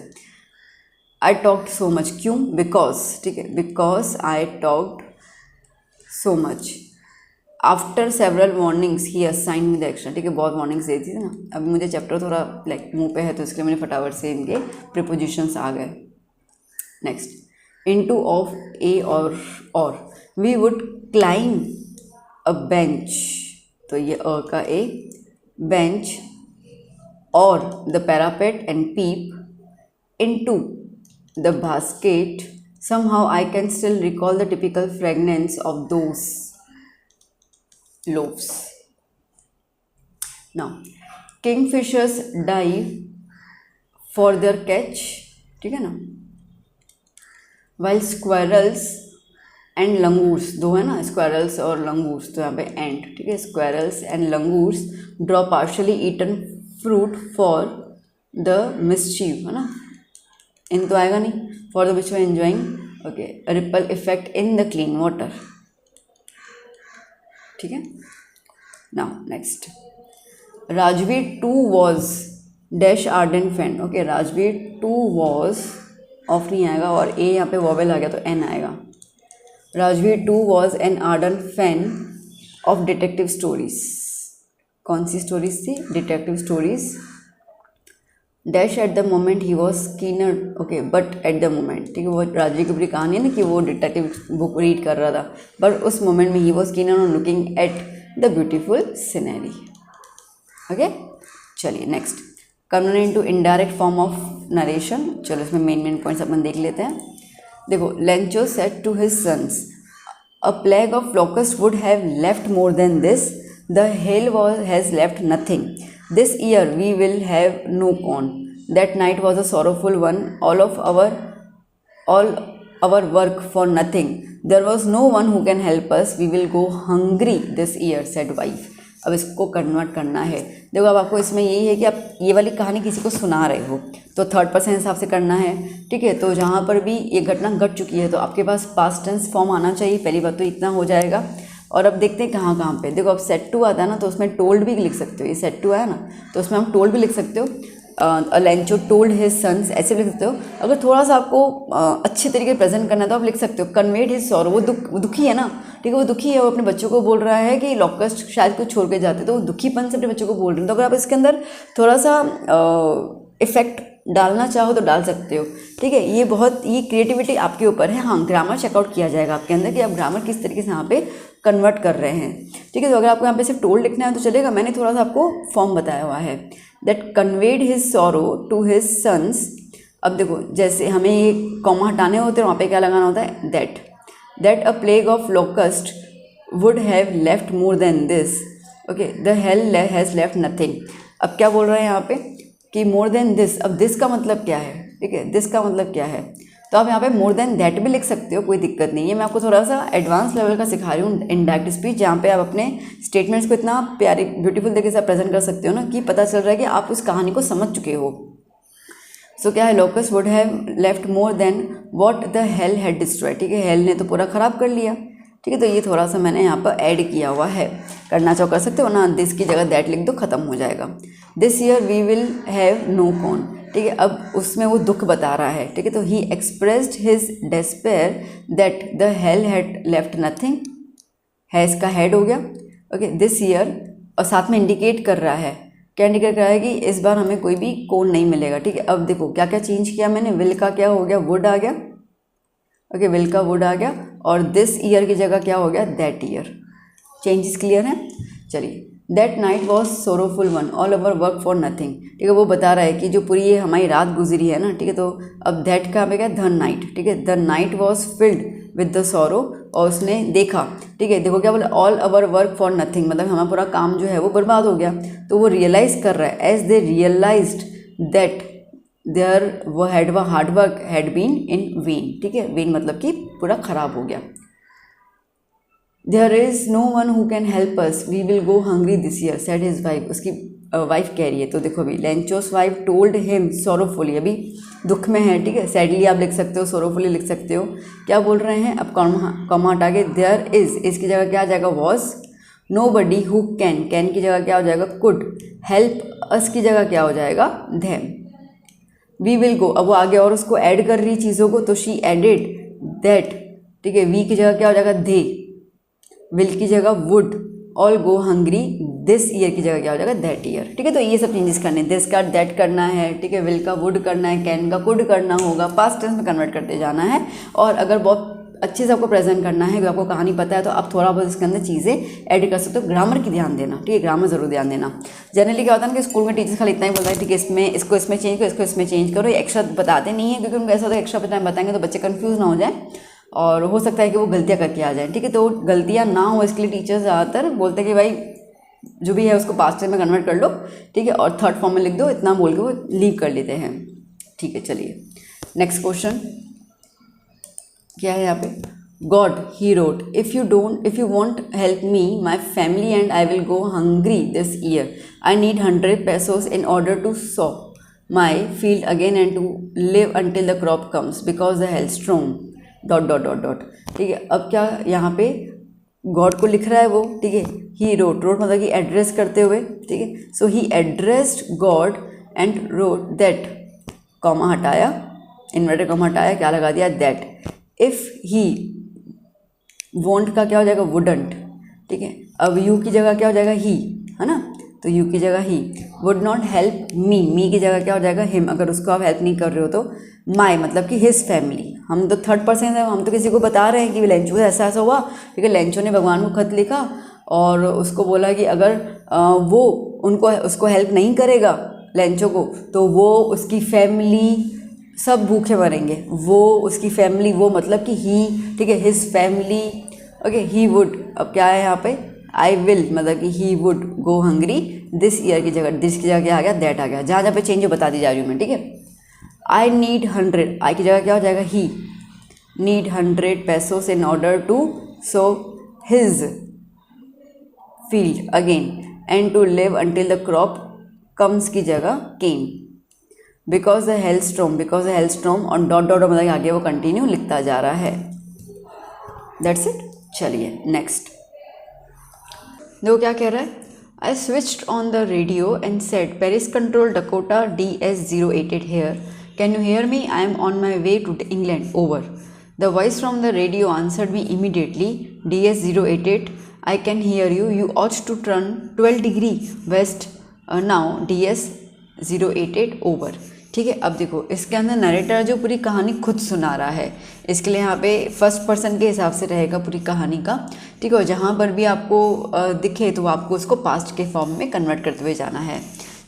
आई टॉक्ड सो मच, क्यों, बिकॉज, ठीक है, because I talked so much. After several warnings he assign me the extra, ठीक है, बहुत वार्निंग्स दी थी ना। अब मुझे चैप्टर थोड़ा लाइक मुंह पे है, तो इसके लिए मैंने फटाफट से इनके प्रीपोजिशंस आ गए। नेक्स्ट, इनटू ऑफ ए और we would climb a bench, तो ये अ का ए, बेंच और the parapet and peep into the basket, somehow I can still recall the typical fragrance of those loaves. Now, kingfishers dive for their catch, ठीक है ना, while squirrels and langurs, दो है ना, squirrels और langurs, तो यहाँ पे and, ठीक है, squirrels and langurs draw partially eaten fruit for the mischief, है ना, इन तो आएगा नहीं, for the which way enjoying, okay, ripple effect in the clean water, ठीक है। Now next, Rajveer 2 was dash ardent fan, okay, Rajveer 2 was, of नहीं आएगा, और ए यहाँ पे वॉवेल आ गया तो एन आएगा। Rajveer 2 was an ardent fan of detective stories, कौन सी स्टोरीज थी, detective stories. Dash at the moment he was keener, okay, but at the moment, ठीक है, वो राजवीर की पूरी कहानी है ना कि वो डिटेक्टिव बुक रीड कर रहा था, पर उस मोमेंट में he was keener on looking at the beautiful scenery, okay. चलिए next, convert into indirect form of narration. चलो इसमें मेन पॉइंट्स अपन देख लेते हैं। देखो, Lencho said to his sons, a plague of locust would have left more than this, the hail has left nothing, this year we will have no corn, that night was a sorrowful one, all our work for nothing, there was no one who can help us, we will go hungry this year, said wife। अब इसको convert करना है। देखो, अब आपको इसमें यही है कि आप ये वाली कहानी किसी को सुना रहे हो तो थर्ड पर्सन हिसाब से करना है, ठीक है। तो जहाँ पर भी ये घटना घट चुकी है तो आपके पास पास्ट टेंस फॉर्म आना चाहिए, पहली बात तो इतना हो जाएगा। और अब देखते हैं कहाँ कहाँ पे। देखो, अब सेट टू आता है ना तो उसमें टोल्ड भी लिख सकते हो, ये सेट टू आया ना तो उसमें हम टोल्ड भी लिख सकते हो, लेंचो टोल्ड हिज सन्स, ऐसे लिख सकते हो। अगर थोड़ा सा आपको अच्छे तरीके प्रेजेंट करना है तो आप लिख सकते हो कन्वेड हिज सॉरो, वो दुखी है ना, ठीक है, वो दुखी है, वो अपने बच्चों को बोल रहा है कि लॉकस्ट शायद कुछ छोड़ के जाते तो वो दुखीपन से अपने बच्चों को बोल रहे हैं। तो अगर आप इसके अंदर थोड़ा सा इफेक्ट डालना चाहो तो डाल सकते हो, ठीक है। ये क्रिएटिविटी आपके ऊपर है। हाँ, ग्रामर चेकआउट किया जाएगा आपके अंदर कि आप ग्रामर किस तरीके से यहाँ पे कन्वर्ट कर रहे हैं, ठीक है। तो अगर आपको यहाँ पे सिर्फ टोल्ड लिखना है तो चलेगा, मैंने थोड़ा सा आपको फॉर्म बताया हुआ है। That conveyed his sorrow to his sons. अब देखो, जैसे हमें ये कॉमा हटाने होते हैं वहाँ पे क्या लगाना होता है, that a plague of locust would have left more than this, okay, the hail has left nothing. अब क्या बोल रहे हैं यहाँ पे कि मोर देन दिस। अब दिस का मतलब क्या है, ठीक है, दिस का मतलब क्या है, तो आप यहाँ पे मोर देन दैट भी लिख सकते हो, कोई दिक्कत नहीं है। मैं आपको थोड़ा सा एडवांस लेवल का सिखा रही हूँ इनडायरेक्ट स्पीच, जहाँ पे आप अपने स्टेटमेंट्स को इतना प्यारी ब्यूटीफुल तरीके से प्रेजेंट कर सकते हो ना कि पता चल रहा है कि आप उस कहानी को समझ चुके हो। सो क्या है, locust would have left more then what the hail had destroyed, ठीक है, हेल ने तो पूरा ख़राब कर लिया, ठीक है। तो ये थोड़ा सा मैंने यहाँ पर ऐड किया हुआ है, करना चाहो कर सकते हो ना, दिस की जगह दैट लिख दो, ख़त्म हो जाएगा। This year we will have no corn, ठीक है। अब उसमें वो दुख बता रहा है, ठीक है। तो he expressed his despair that the hail had left nothing, has का हेड हो गया, ओके, दिस ईयर, और साथ में इंडिकेट कर रहा है, क्या इंडिकेट कर रहा है कि इस बार हमें कोई भी कॉर्न नहीं मिलेगा, ठीक है। अब देखो क्या क्या चेंज किया मैंने, विल का क्या हो गया, वुड आ गया, ओके, विल का वुड आ गया, और दिस ईयर की जगह क्या हो गया, दैट ईयर। चेंजेस क्लियर हैं। चलिए, that night was sorrowful one, all over work for nothing, ठीक है। वो बता रहा है कि जो पूरी ये हमारी रात गुजरी है ना, ठीक है। तो अब दैट का क्या, द नाइट, ठीक है, the night was filled with the sorrow, और उसने देखा, ठीक है। देखो क्या बोला, all over work for nothing, मतलब हमारा पूरा काम जो है वो बर्बाद हो गया। तो वो रियलाइज़ कर रहा है, as they realised that there वो हैड व hard work had been in vain, ठीक है। वेन मतलब कि पूरा ख़राब हो गया। There is no one who can help us, we will go hungry this year, said his wife, उसकी वाइफ कह रही है। तो देखो अभी, Lencho's wife told him sorrowfully, अभी दुख में है, ठीक है, सैडली आप लिख सकते हो, सोरोफुली लिख सकते हो। क्या बोल रहे हैं, अब कॉमा हटा के देयर इज़, इसकी जगह क्या आ जाएगा, was, nobody who can की जगह क्या हो जाएगा, कुड, हेल्प अस की जगह क्या हो जाएगा, देम, वी विल गो, अब वो आगे और उसको ऐड कर रही चीज़ों को, तो शी एडेड दैट, ठीक है, वी की जगह क्या हो जाएगा, दे, विल की जगह would, all go hungry this year की जगह क्या हो जाएगा, दैट ईयर, ठीक है। तो ये सब चेंजेस करने, दिस का दैट करना है, ठीक है, विल का वुड करना है, कैन का कुड करना होगा, पास्ट टेंस में कन्वर्ट करते जाना है। और अगर बहुत अच्छे से आपको प्रेजेंट करना है, आपको कहानी पता है, तो आप थोड़ा बहुत इसके अंदर चीज़ें ऐड कर सकते हो। ग्रामर की ध्यान देना, ठीक है, ग्रामर जरूर ध्यान देना। जनरली क्या होता है ना कि स्कूल में टीचर्स खाली इतना ही बोलता है, ठीक है, इसमें इसको इसमें चेंज करो, इसको इसमें चेंज करो, एक्स्ट्रा बताते नहीं है, क्योंकि उनको ऐसा होता है एक्स्ट्रा टाइम बताएंगे तो बच्चे कन्फ्यूज ना हो जाए और हो सकता है कि वो गलतियाँ करके आ जाए, ठीक है। तो गलतियाँ ना हो इसके लिए टीचर्स ज़्यादातर बोलते हैं कि भाई जो भी है उसको पास्ट टेंस में कन्वर्ट कर लो, ठीक है, और थर्ड फॉर्म में लिख दो, इतना बोल के वो लीव कर लेते हैं, ठीक है। चलिए नेक्स्ट क्वेश्चन क्या है यहाँ पे, God he wrote, if you want help me my family and I will go hungry this year, I need 100 pesos in order to saw my field again and to live until the crop comes because the hailstorm dot dot dot dot, ठीक है। अब क्या यहाँ पे God को लिख रहा है वो, ठीक है, ही रोट मतलब कि एड्रेस करते हुए, ठीक है। So he addressed God and wrote that, comma हटाया, इन्वर्टेड कॉमा हटाया, क्या लगा दिया, दैट, इफ़ ही वॉन्ट का क्या हो जाएगा, वुडंट, ठीक है। अब यू की जगह क्या हो जाएगा, ही, है ना, तो यू की जगह ही, वुड नॉट हेल्प मी की जगह क्या हो जाएगा, हिम, अगर उसको आप हेल्प नहीं कर रहे हो तो माई मतलब कि हिज फैमिली, हम तो थर्ड पर्सन है, हम तो किसी को बता रहे हैं कि लेंचो से ऐसा ऐसा हुआ, ठीक है। लेंचो ने भगवान को खत लिखा और उसको बोला कि अगर वो उसको हेल्प नहीं करेगा, लेंचो को, तो वो उसकी फैमिली सब भूखे मरेंगे। वो उसकी फैमिली, वो मतलब कि ही, ठीक है, his family, okay, he would, अब क्या है यहाँ पे, आई विल मतलब कि he would go hungry this year की जगह दिस की जगह क्या आ गया, दैट आ गया। जहाँ जहाँ पे चेंज बता दी जा रही हूँ मैं, ठीक है। आई नीड 100, आई की जगह क्या हो जाएगा, ही need 100 pesos in order to sow his field again and to live until the crop comes की जगह came because the hailstorm और डॉट डॉट मतलब आगे वो कंटिन्यू लिखता जा रहा है। That's it. चलिए नेक्स्ट देखो क्या कह रहा है। I switched on the radio and said, Paris Control Dakota DS088 here. Can you hear me? I am on my way to England. Over. The voice from the radio answered me immediately. DS088, I can hear you. You ought to turn 12 degree west now. DS088 over. ठीक है। अब देखो इसके अंदर narrator जो पूरी कहानी खुद सुना रहा है, इसके लिए यहाँ पे फर्स्ट पर्सन के हिसाब से रहेगा पूरी कहानी का, ठीक है। और जहाँ पर भी आपको दिखे तो आपको उसको पास्ट के फॉर्म में कन्वर्ट करते हुए जाना है।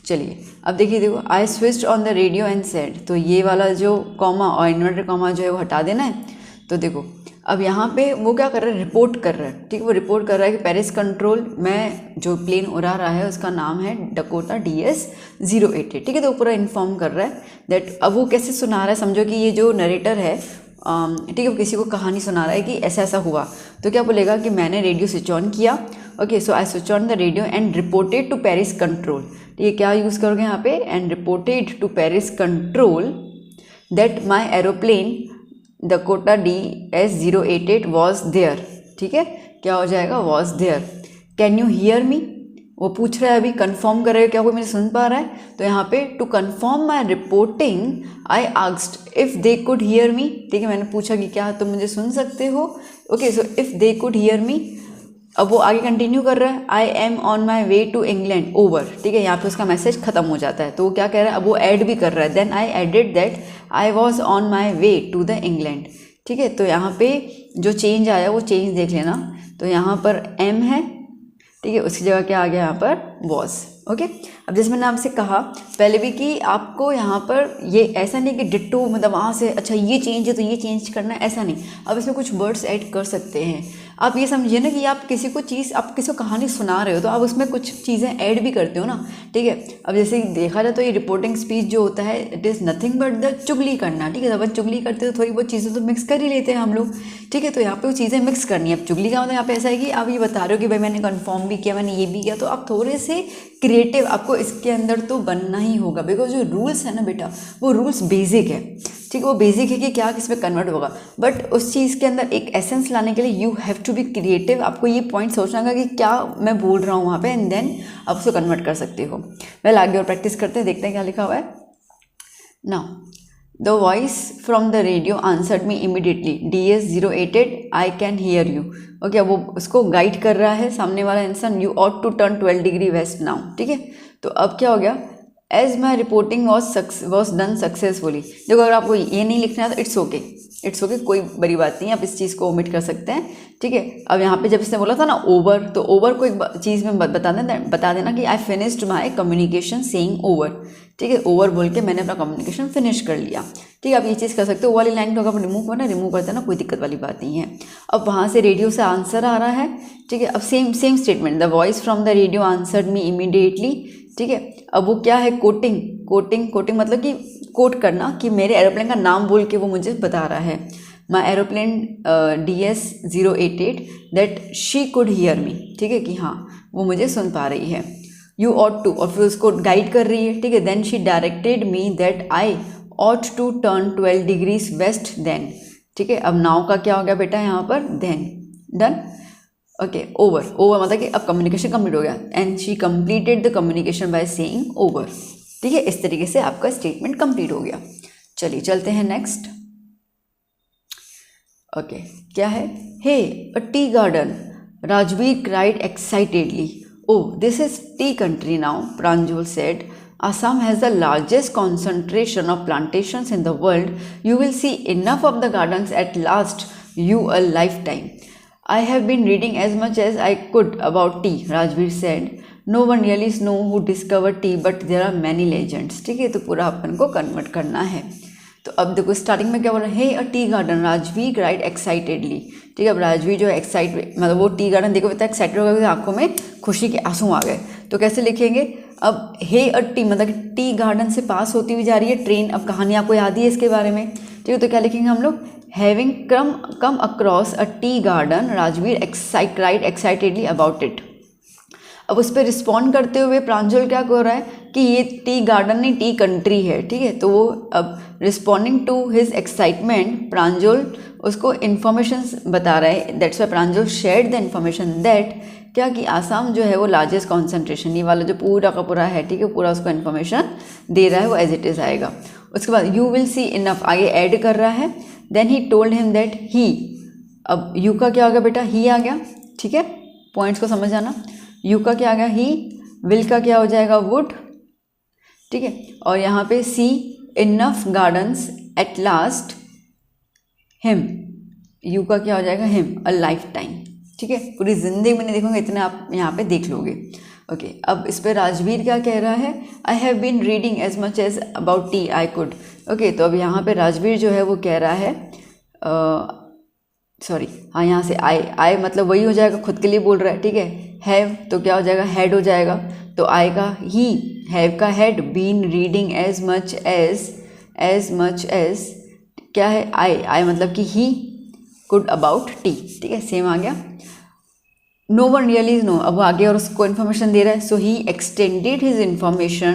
चलिए अब देखिए, देखो I switched on the radio and said, तो ये वाला जो कॉमा और इन्वर्टेड कॉमा जो है वो हटा देना है। तो देखो अब यहाँ पे वो क्या कर रहा है, रिपोर्ट कर रहा है, ठीक है। वो रिपोर्ट कर रहा है कि पेरिस कंट्रोल में जो प्लेन उड़ा रहा है उसका नाम है डकोटा DS088, ठीक है। तो वो पूरा इन्फॉर्म कर रहा है दैट। अब वो कैसे सुना रहा है, समझो कि ये जो नरेटर है, ठीक है, वो किसी को कहानी सुना रहा है कि ऐसा ऐसा हुआ। तो क्या बोलेगा कि मैंने रेडियो स्विच ऑन किया, okay, so I switch on the radio and reported to Paris control, ठीक है। क्या यूज़ करोगे यहाँ पे, and reported to Paris control that my aeroplane Dakota DS088 was there, ठीक है। क्या हो जाएगा, was there. Can you hear me, वो पूछ रहा है अभी, कंफर्म कर रहे हो क्या कोई मुझे सुन पा रहा है। तो यहाँ पे to confirm my reporting I asked if they could hear me, ठीक है। मैंने पूछा कि क्या तुम मुझे सुन सकते हो, okay, so if they could hear me. अब वो आगे कंटिन्यू कर रहा है, I am on my way to England, over, ठीक है। यहाँ पे उसका मैसेज खत्म हो जाता है। तो वो क्या कह रहा है, अब वो ऐड भी कर रहा है, then I added that I was on my way to the England, ठीक है। तो यहाँ पे जो चेंज आया वो चेंज देख लेना। तो यहाँ पर एम है, ठीक है, उसकी जगह क्या आ गया यहाँ पर, वॉज, ओके। अब जैसे मैंने आपसे कहा पहले भी कि आपको यहाँ पर ये ऐसा नहीं कि डिट्टो मतलब वहाँ से अच्छा ये चेंज है तो ये चेंज करना है, ऐसा नहीं। अब इसमें कुछ वर्ड्स ऐड कर सकते हैं। आप ये समझिए ना कि आप किसी को चीज़, आप किसी को कहानी सुना रहे हो तो आप उसमें कुछ चीज़ें ऐड भी करते हो ना, ठीक है। अब जैसे देखा जाए तो ये रिपोर्टिंग स्पीच जो होता है it is nothing but the चुगली करना, ठीक है। जब अपन चुगली करते हैं तो थोड़ी बहुत चीज़ें तो मिक्स कर ही लेते हैं हम लोग, ठीक है। तो यहाँ पे वो चीज़ें मिक्स करनी है। अब चुगली का मतलब यहाँ पे ऐसा है कि आप ये बता रहे हो कि भाई मैंने कन्फर्म भी किया, मैंने ये भी किया, तो आप थोड़े से क्रिएटिव आपको इसके अंदर तो बनना ही होगा। बिकॉज जो रूल्स है ना बेटा, वो रूल्स बेसिक है, ठीक है। वो बेसिक है कि क्या किस में कन्वर्ट होगा, बट उस चीज़ के अंदर एक एसेंस लाने के लिए you have to be creative. आपको ये पॉइंट सोचना होगा कि क्या मैं बोल रहा हूँ वहाँ पे, एंड देन आप उसको कन्वर्ट कर सकते हो। वेल आगे और प्रैक्टिस करते हैं, देखते हैं क्या लिखा हुआ है। Now the voice from the radio answered me immediately, DS088 I can hear you, okay. वो उसको गाइड कर रहा है सामने वाला इंसान, you ought to turn 12 degree west now, ठीक है। तो अब क्या हो गया, as my reporting was done successfully. देखो अगर आपको ये नहीं लिखना है तो इट्स ओके, इट्स ओके, कोई बड़ी बात नहीं, आप इस चीज़ को ओमिट कर सकते हैं, ठीक है। अब यहाँ पे जब इसने बोला था ना ओवर, तो ओवर को एक चीज़ में बता देना कि आई finished my communication saying over, ठीक है। ओवर बोल के मैंने अपना कम्युनिकेशन फिनिश कर लिया, ठीक है। आप ये चीज़ कर सकते हो। वो वाली लाइन को अगर रिमूव करना रिमूव कर देना, कोई दिक्कत वाली बात नहीं है। अब वहाँ से रेडियो से आंसर आ रहा है, ठीक है। अब same statement, the voice from the radio answered me immediately, ठीक है। अब वो क्या है, कोटिंग मतलब कि कोट करना, कि मेरे एरोप्लेन का नाम बोल के वो मुझे बता रहा है, my aeroplane DS088 that she could hear me, ठीक है, कि हाँ वो मुझे सुन पा रही है। यू ऑट टू, और फिर उसको गाइड कर रही है, ठीक है। Then she directed me that I ought to turn 12 degrees west then, ठीक है। अब नाउ का क्या हो गया बेटा यहाँ पर, देन, डन, ओके। ओवर मतलब कि अब कम्युनिकेशन कंप्लीट हो गया, and she completed the communication by saying over, ठीक है। इस तरीके से आपका स्टेटमेंट कंप्लीट हो गया। चलिए चलते हैं नेक्स्ट, ओके। क्या है, hey a tea garden, Rajvir cried excitedly, oh this is tea country now, Pranjal said, Assam has the largest concentration of plantations in the world. You will see enough of the gardens at last you a lifetime. I have been reading as much as I could about tea, Rajveer said. No one really know who discover tea but there are many legends. ठीक है, तो पूरा अपन को convert करना है। तो अब देखो स्टार्टिंग में क्या बोल रहा है, hey a tea garden Rajvir right excitedly. ठीक है, अब राजवीर जो है एक्साइट मतलब वो टी गार्डन देखो इतना एक्साइटेड हो गया, आंखों में खुशी के आंसू आ गए। तो कैसे लिखेंगे, अब हे अ टी मतलब टी गार्डन से पास होती हुई जा रही है ट्रेन। अब कहानी आपको याद ही है इसके बारे में। ठीक है, तो क्या लिखेंगे हम लोग, having come across a tea garden Rajvir right excitedly about it. अब उस पर रिस्पॉन्ड करते हुए प्रांजल क्या कह रहा है कि ये टी गार्डन नहीं टी कंट्री है। ठीक है, तो वो अब रिस्पॉन्डिंग टू हिज एक्साइटमेंट प्रांजल उसको इन्फॉर्मेशन बता रहा है। That's why Pranjal shared the information that क्या कि आसाम जो है वो लार्जेस्ट कॉन्सेंट्रेशन, ये वाला जो पूरा का पूरा है। ठीक है, पूरा उसको इन्फॉर्मेशन दे रहा है, वो एज इट इज़ आएगा। उसके बाद यू विल सी इनफ आगे ऐड कर रहा है। Then he told him that he, अब यू का क्या आ गया बेटा, ही आ गया। ठीक है, पॉइंट्स को समझ आना। यू का क्या आ गया, ही। विल का क्या हो जाएगा, वुड। ठीक है, और यहाँ पे see enough gardens at last him, you का क्या हो जाएगा, हिम अ लाइफ टाइम। ठीक है, पूरी जिंदगी में नहीं देखोगे इतने आप यहाँ पे देख लोगे। ओके, अब इस पर राजवीर क्या कह रहा है, I have been reading as much as about tea I could. Okay, तो अब यहाँ पे राजवीर जो है वो कह रहा है सॉरी हाँ, यहाँ से आई मतलब वही हो जाएगा, खुद के लिए बोल रहा है। ठीक है, हैव तो क्या हो जाएगा, हैड हो जाएगा। तो आई का ही, हैव का had, been reading as much as क्या है, आई मतलब कि ही कुड अबाउट टी। ठीक है, सेम आ गया। नो वन रियली नो, अब आगे और उसको इन्फॉर्मेशन दे रहा है। So he extended his information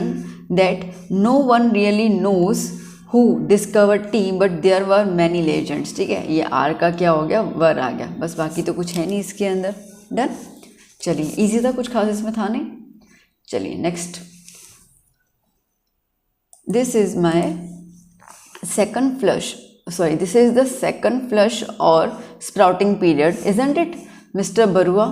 that no one really knows who discover tea but there were many legends. ठीक है, ये आर का क्या हो गया, वर आ गया। बस बाकी तो कुछ है नहीं इसके अंदर। डन, चलिए इजी था, कुछ खास इसमें था नहीं। चलिए next, this is my second flush, sorry, this is the second flush or sprouting period, isn't it, Mr. Barua?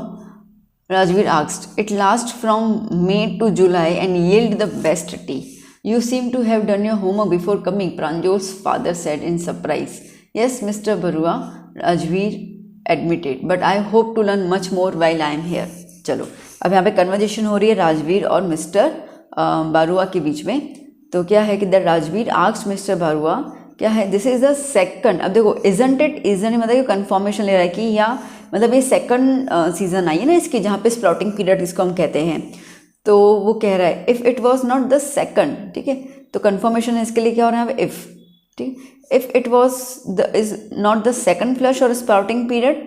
Rajveer asked. It lasts from May to July and yield the best tea. You seem to have done your homework before coming, Pranjol's father said in surprise. Yes, Mr. Barua, Rajveer admitted, but I hope to learn much more while I am here. चलो, अब यहाँ पे conversation हो रही है राजवीर और mister Barua के बीच में। तो क्या है कि the Rajveer asked mister Barua, क्या है, दिस इज द सेकंड। अब देखो इजंट इट, इजंट मतलब कन्फर्मेशन ले रहा है कि या मतलब ये सेकंड सीजन आई है ना इसकी, जहाँ पे स्प्राउटिंग पीरियड इसको हम कहते हैं। तो वो कह रहा है if it was not the second. ठीक है, तो कन्फर्मेशन है इसके लिए क्या हो रहा है, इफ़। ठीक, if it was the is not the second flush और sprouting period,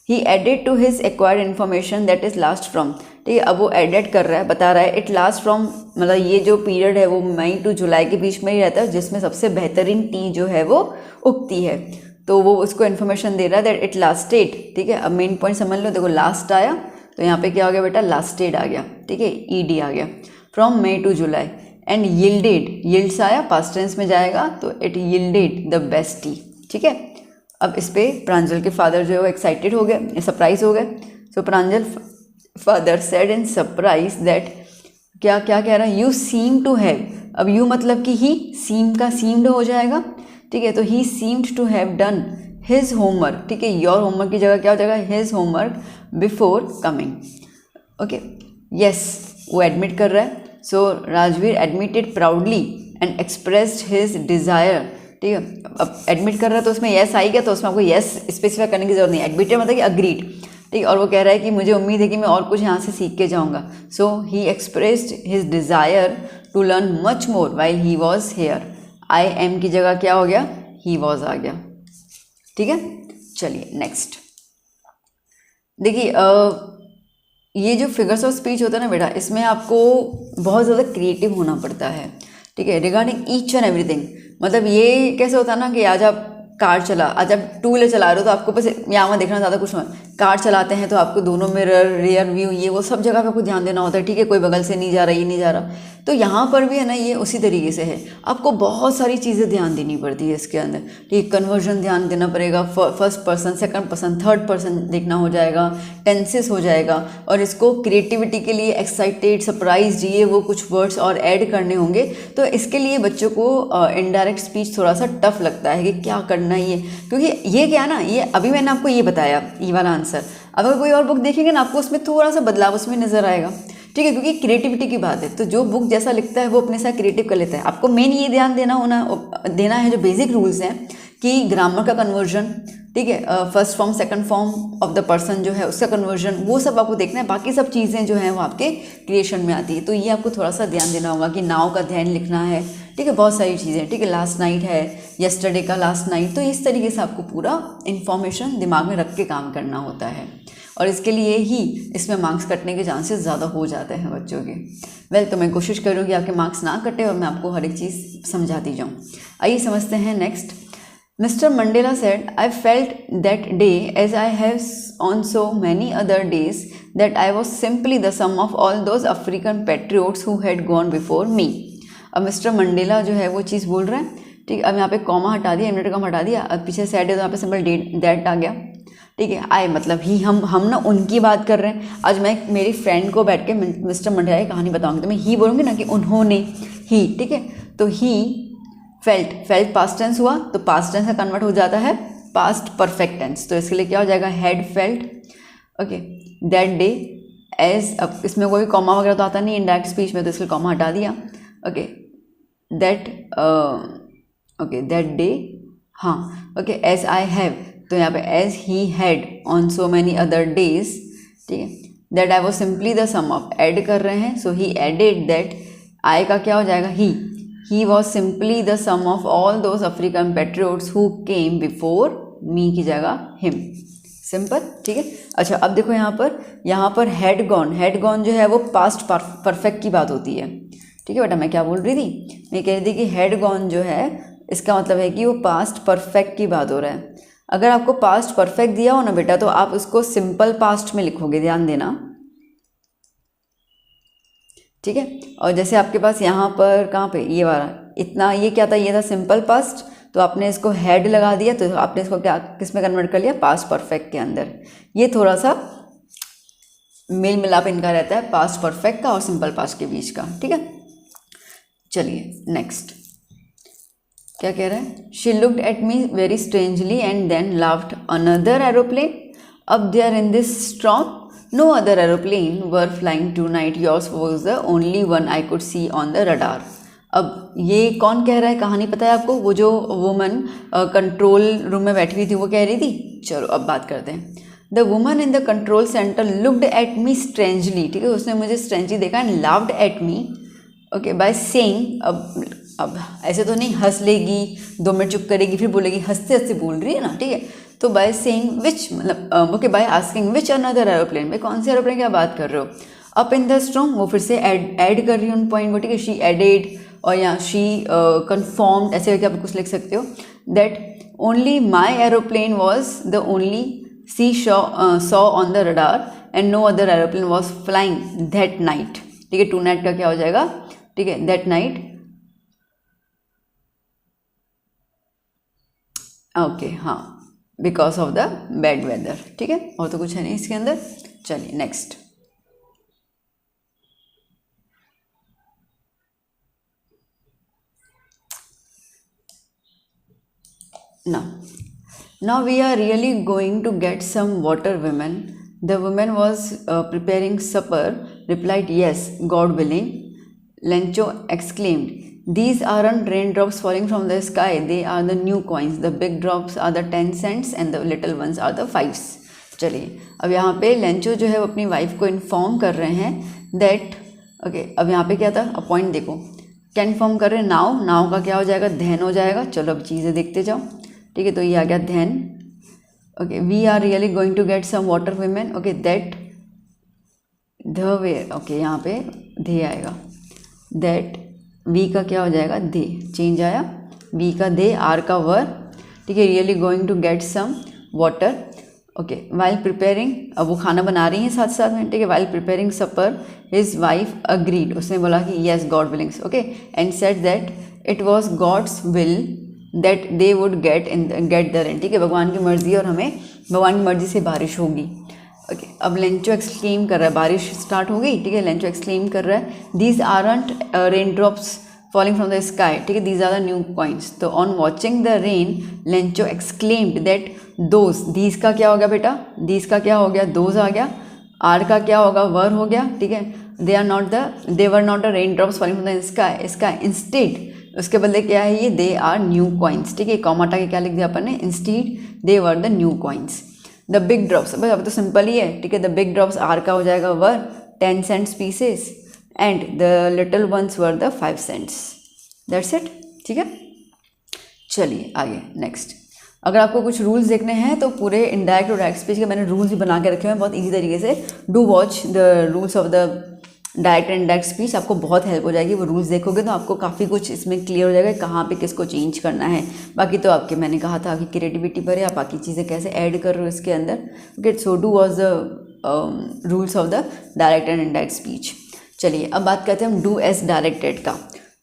he added to his acquired information that is last from. ठीक है, अब वो एडेड कर रहा है, बता रहा है इट लास्ट फ्रॉम मतलब ये जो पीरियड है वो मई टू जुलाई के बीच में ही रहता है, जिसमें सबसे बेहतरीन टी जो है वो उगती है। तो वो उसको इन्फॉर्मेशन दे रहा है दैट इट लास्टेड। ठीक है, अब मेन पॉइंट समझ लो, देखो लास्ट आया तो यहाँ पे क्या हो गया बेटा, लास्टेड आ गया। ठीक है, ईडी आ गया, from May to July. And yielded, yields आया पास्ट टेंस में जाएगा, तो it yielded the best tea. ठीक है, अब इस पे प्रांजल के फादर जो है वो एक्साइटेड हो गए, सरप्राइज हो गए। So Pranjal father said in surprise that क्या क्या कह रहा है, यू सीम टू हैव। अब यू मतलब कि ही, सीम का सीम्ड हो जाएगा। ठीक है, तो he seemed to have done his homework. ठीक है, योर होमवर्क की जगह क्या हो जाएगा, his homework before coming. Okay, yes, वो एडमिट कर रहा है। So Rajveer admitted proudly and expressed his desire. ठीक है, अब एडमिट कर रहा है तो उसमें येस आई गया, तो उसमें आपको येस स्पेसिफाई करने की जरूरत नहीं। एडमिटेड मतलब कि अग्रीड। ठीक, और वो कह रहा है कि मुझे उम्मीद है कि मैं और कुछ यहाँ से सीख के जाऊँगा। So he expressed his desire to learn much more while he was here. I am की जगह क्या हो गया, ही वॉज आ गया। ठीक है, चलिए नेक्स्ट देखिए, ये जो फिगर्स ऑफ स्पीच होता है ना बेटा, इसमें आपको बहुत ज़्यादा क्रिएटिव होना पड़ता है। ठीक है, रिगार्डिंग ईच एंड एवरीथिंग। मतलब ये कैसे होता है ना कि आज आप कार चला, आज आप टू व्हीलर चला रहे हो तो आपको बस यहाँ वहाँ देखना ज़्यादा कुछ नहीं। कार चलाते हैं तो आपको दोनों मिरर, रियर व्यू, ये वो सब जगह का कुछ ध्यान देना होता है। ठीक है, कोई बगल से नहीं जा रहा, ये नहीं जा रहा। तो यहाँ पर भी है ना, ये उसी तरीके से है, आपको बहुत सारी चीज़ें ध्यान देनी पड़ती है इसके अंदर। ठीक है, कन्वर्जन ध्यान देना पड़ेगा, first person, second person, third person देखना हो जाएगा, टेंसेस हो जाएगा, और इसको क्रिएटिविटी के लिए एक्साइटेड, सरप्राइज, ये वो कुछ वर्ड्स और ऐड करने होंगे। तो इसके लिए बच्चों को इनडायरेक्ट स्पीच थोड़ा सा टफ लगता है कि क्या करना है ये, क्योंकि ये क्या ना, ये अभी मैंने आपको ये बताया, ये वाला आंसर। अब अगर कोई और बुक देखेंगे ना, आपको उसमें थोड़ा सा बदलाव उसमें नज़र आएगा। ठीक है, क्योंकि क्रिएटिविटी की बात है, तो जो बुक जैसा लिखता है वो अपने साथ क्रिएटिव कर लेता है। आपको मेन ये ध्यान देना है जो बेसिक रूल्स हैं कि ग्रामर का कन्वर्जन, ठीक है, first form second form of the person जो है उसका कन्वर्जन, वो सब आपको देखना है। बाकी सब चीज़ें जो हैं वो आपके क्रिएशन में आती है, तो ये आपको थोड़ा सा ध्यान देना होगा कि नाउ का ध्यान लिखना है, ठीक है, बहुत सारी चीज़ें, ठीक है, लास्ट नाइट है, यस्टरडे का लास्ट नाइट, तो इस तरीके से आपको पूरा इन्फॉर्मेशन दिमाग में रख के काम करना होता है, और इसके लिए ही इसमें मार्क्स कटने के चांसेस ज़्यादा हो जाते हैं बच्चों के। तो मैं कोशिश करूँगी आपके मार्क्स ना कटे और मैं आपको हर एक चीज़ समझाती जाऊँ। आइए समझते हैं next. Mr. Mandela said, I felt that day, as I have on so many other days, that I was simply the sum of all those African patriots who had gone before me. अब mister Mandela जो है वो चीज़ बोल रहे हैं, ठीक। अब यहाँ पे कॉमा हटा दिया, इन्वर्टेड कॉमा हटा दिया, अब पीछे सैड है तो यहाँ पे सिंपल दैट आ गया, ठीक है। आई मतलब ही, हम ना उनकी बात कर रहे हैं। आज मैं मेरी फ्रेंड को बैठ के मिस्टर मंडेला की कहानी बताऊँगी तो मैं ही बोलूँगी ना कि उन्होंने, ही, ठीक है। तो ही फेल्ट पास्ट टेंस हुआ तो पास्ट टेंस का कन्वर्ट हो जाता है पास्ट परफेक्ट टेंस, तो इसके लिए क्या हो जाएगा, had felt, okay, that day as, अब इसमें कोई कॉमा वगैरह तो आता नहीं इनडायरेक्ट स्पीच में, तो इसलिए कॉमा हटा दिया, okay, that, okay, that day, हाँ, ओके, एज आई हैव, तो यहाँ पे as he had on so many other days, ठीक है। That I was simply the sum of, add कर रहे हैं, सो ही एडेड दैट, आई का क्या हो जाएगा, he was simply the sum of all those African patriots who came before me की जगह हिम, सिंपल, ठीक है। अच्छा अब देखो यहाँ पर हैड गॉन जो है वो पास्ट परफेक्ट की बात होती है, ठीक है बेटा। मैं क्या बोल रही थी, मैं कह रही थी कि हैड गॉन जो है इसका मतलब है कि वो पास्ट परफेक्ट की बात हो रहा है। अगर आपको पास्ट परफेक्ट दिया हो ना बेटा तो आप उसको सिंपल पास्ट में लिखोगे, ध्यान देना, ठीक है। और जैसे आपके पास यहाँ पर कहाँ पे ये वाला इतना, ये क्या था, ये था सिंपल पास्ट, तो आपने इसको हैड लगा दिया तो आपने इसको क्या किस में कन्वर्ट कर लिया, पास्ट परफेक्ट के अंदर। ये थोड़ा सा मेल मिलाप इनका रहता है पास्ट परफेक्ट का और सिंपल पास्ट के बीच का, ठीक है। चलिए नेक्स्ट क्या कह रहा है, she looked at me very strangely and then laughed, another aeroplane up there in this storm? No other aeroplane were flying tonight. Yours was the only one I could see on the radar. अब ये कौन कह रहा है, कहानी पता है आपको, वो जो वुमन कंट्रोल रूम में बैठी हुई थी वो कह रही थी। चलो अब बात करते हैं। The woman in the control centre looked at me strangely, ठीक है, उसने मुझे स्ट्रेंजली देखा, and laughed at me, okay, by saying, अब ऐसे तो नहीं हंस लेगी, 2 मिनट चुप करेगी फिर बोलेगी, हंसते हंसते बोल रही है ना, ठीक है। तो बाय सेइंग विच, मतलब okay, by asking which another aeroplane, भाई कौन से एरोप्लेन की आप बात कर रहे हो। अप इन द स्टॉर्म, वो फिर से ऐड कर रही है उन पॉइंट को, ठीक है, शी एडेड, और यहाँ शी कन्फर्म्ड, ऐसे करके आप कुछ लिख सकते हो, that only my aeroplane was the only she saw on the radar and no other aeroplane was flying that night, ठीक है। टू नाइट का क्या हो जाएगा, ठीक है, दैट नाइट, ओके, हाँ, because of the bad weather, ठीक है, और तो कुछ है नहीं इसके अंदर। चलिए next, now we are really going to get some water, women. The woman was preparing supper, replied, yes, God willing. Lencho exclaimed, these aren't raindrops falling from the sky, they are the new coins. The big drops are the 10 cents and the little ones are the 5s. चलिए अब यहाँ पे Lencho जो है वो अपनी wife को inform कर रहे हैं दैट, ओके, अब यहाँ पे क्या था, अब पॉइंट देखो, क्या इन्फॉर्म कर रहे हैं, नाउ का क्या हो जाएगा, धैन हो जाएगा। चलो अब चीज़ें देखते जाओ, ठीक है। तो ये आ गया then, okay, we are really going to get some water women, okay, that the way, okay, यहाँ पे धे आएगा, दैट वी का क्या हो जाएगा, दे, चेंज आया, वी का दे, आर का वर, ठीक है, really going to get some water, okay, while preparing, अब वो खाना बना रही हैं साथ साथ में, ठीक है, while preparing supper his wife agreed, उसने बोला कि yes God willings, okay, and said that it was God's will that they would get the rain, ठीक है, भगवान की मर्जी और हमें भगवान की मर्जी से बारिश होगी, ओके। अब लेंचो एक्सक्लेम कर रहा है, बारिश स्टार्ट हो गई, ठीक है, लेंचो एक्सक्लेम कर रहा है, these aren't rain drops falling from the sky, ठीक है, these are the new coins. तो on watching the rain Lencho exclaimed that those, these का क्या हो गया बेटा, दीज का क्या हो गया, दोज आ गया, आर का क्या होगा, वर हो गया, ठीक है। They were not the rain drops falling from the sky instead, उसके बदले क्या है ये, दे आर न्यू कॉइन्स, ठीक है। कॉमा हटा के क्या लिख दिया अपन ने, instead they were the new coins. The big drops, भाई अब तो सिंपल ही है, ठीक है। द बिग ड्रॉप्स आर का हो जाएगा वर 10 cents pieces and the little ones were the 5 cents। That's it, ठीक है। चलिए आगे नेक्स्ट। अगर आपको कुछ रूल्स देखने हैं तो पूरे इनडायरेक्ट और डायरेक्ट स्पीच के मैंने रूल्स भी बना के रखे हुए हैं बहुत ईजी तरीके से। Do watch the rules of the direct and indirect speech, आपको बहुत हेल्प हो जाएगी। वो रूल्स देखोगे तो आपको काफ़ी कुछ इसमें क्लियर हो जाएगा कहाँ पे किसको चेंज करना है। बाकी तो आपके मैंने कहा था कि क्रिएटिविटी पर है, आप बाकी चीज़ें कैसे ऐड कर रहे हो इसके अंदर। Okay, so do watch the rules of the direct and indirect speech. चलिए अब बात करते हैं हम डू एज डायरेक्टेड का।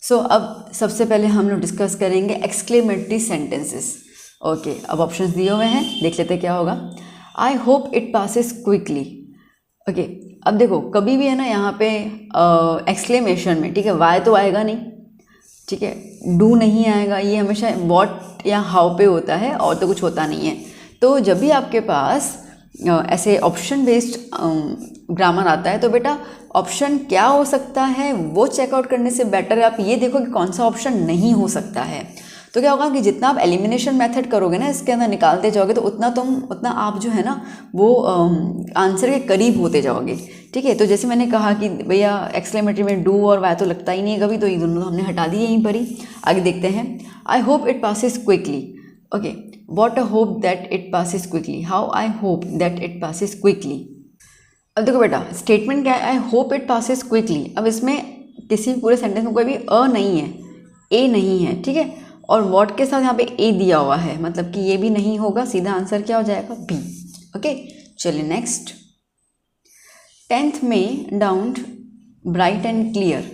सो अब सबसे पहले हम लोग डिस्कस करेंगे एक्सक्लेमेटरी सेंटेंसेस। ओके, अब ऑप्शंस दिए हुए हैं, देख लेते क्या होगा। I hope it passes quickly. Okay, अब देखो कभी भी है ना यहाँ पे एक्सक्लेमेशन में, ठीक है, वाई तो आएगा नहीं, ठीक है, डू नहीं आएगा, ये हमेशा वॉट या हाउ पे होता है और तो कुछ होता नहीं है। तो जब भी आपके पास ऐसे ऑप्शन बेस्ड ग्रामर आता है तो बेटा ऑप्शन क्या हो सकता है वो चेकआउट करने से बेटर है आप ये देखो कि कौन सा ऑप्शन नहीं हो सकता है। तो क्या होगा कि जितना आप एलिमिनेशन मेथड करोगे ना इसके अंदर निकालते जाओगे तो उतना आप जो है ना वो आंसर के करीब होते जाओगे, ठीक है। तो जैसे मैंने कहा कि भैया एक्सक्लेमेटरी में डू और वाई तो लगता ही नहीं है कभी, तो ये दोनों हमने हटा दिए यहीं पर ही। आगे देखते हैं, I hope it passes quickly. Okay, what a hope that it passes quickly, how I hope that it passes quickly. अब देखो बेटा स्टेटमेंट क्या है, I hope it passes quickly. अब इसमें किसी पूरे सेंटेंस में कोई भी अ नहीं है, ए नहीं है, ठीक है, और वॉट के साथ यहाँ पे ए दिया हुआ है, मतलब कि ये भी नहीं होगा, सीधा आंसर क्या हो जाएगा, बी। ओके, चलिए नेक्स्ट। 10th में downed bright and clear.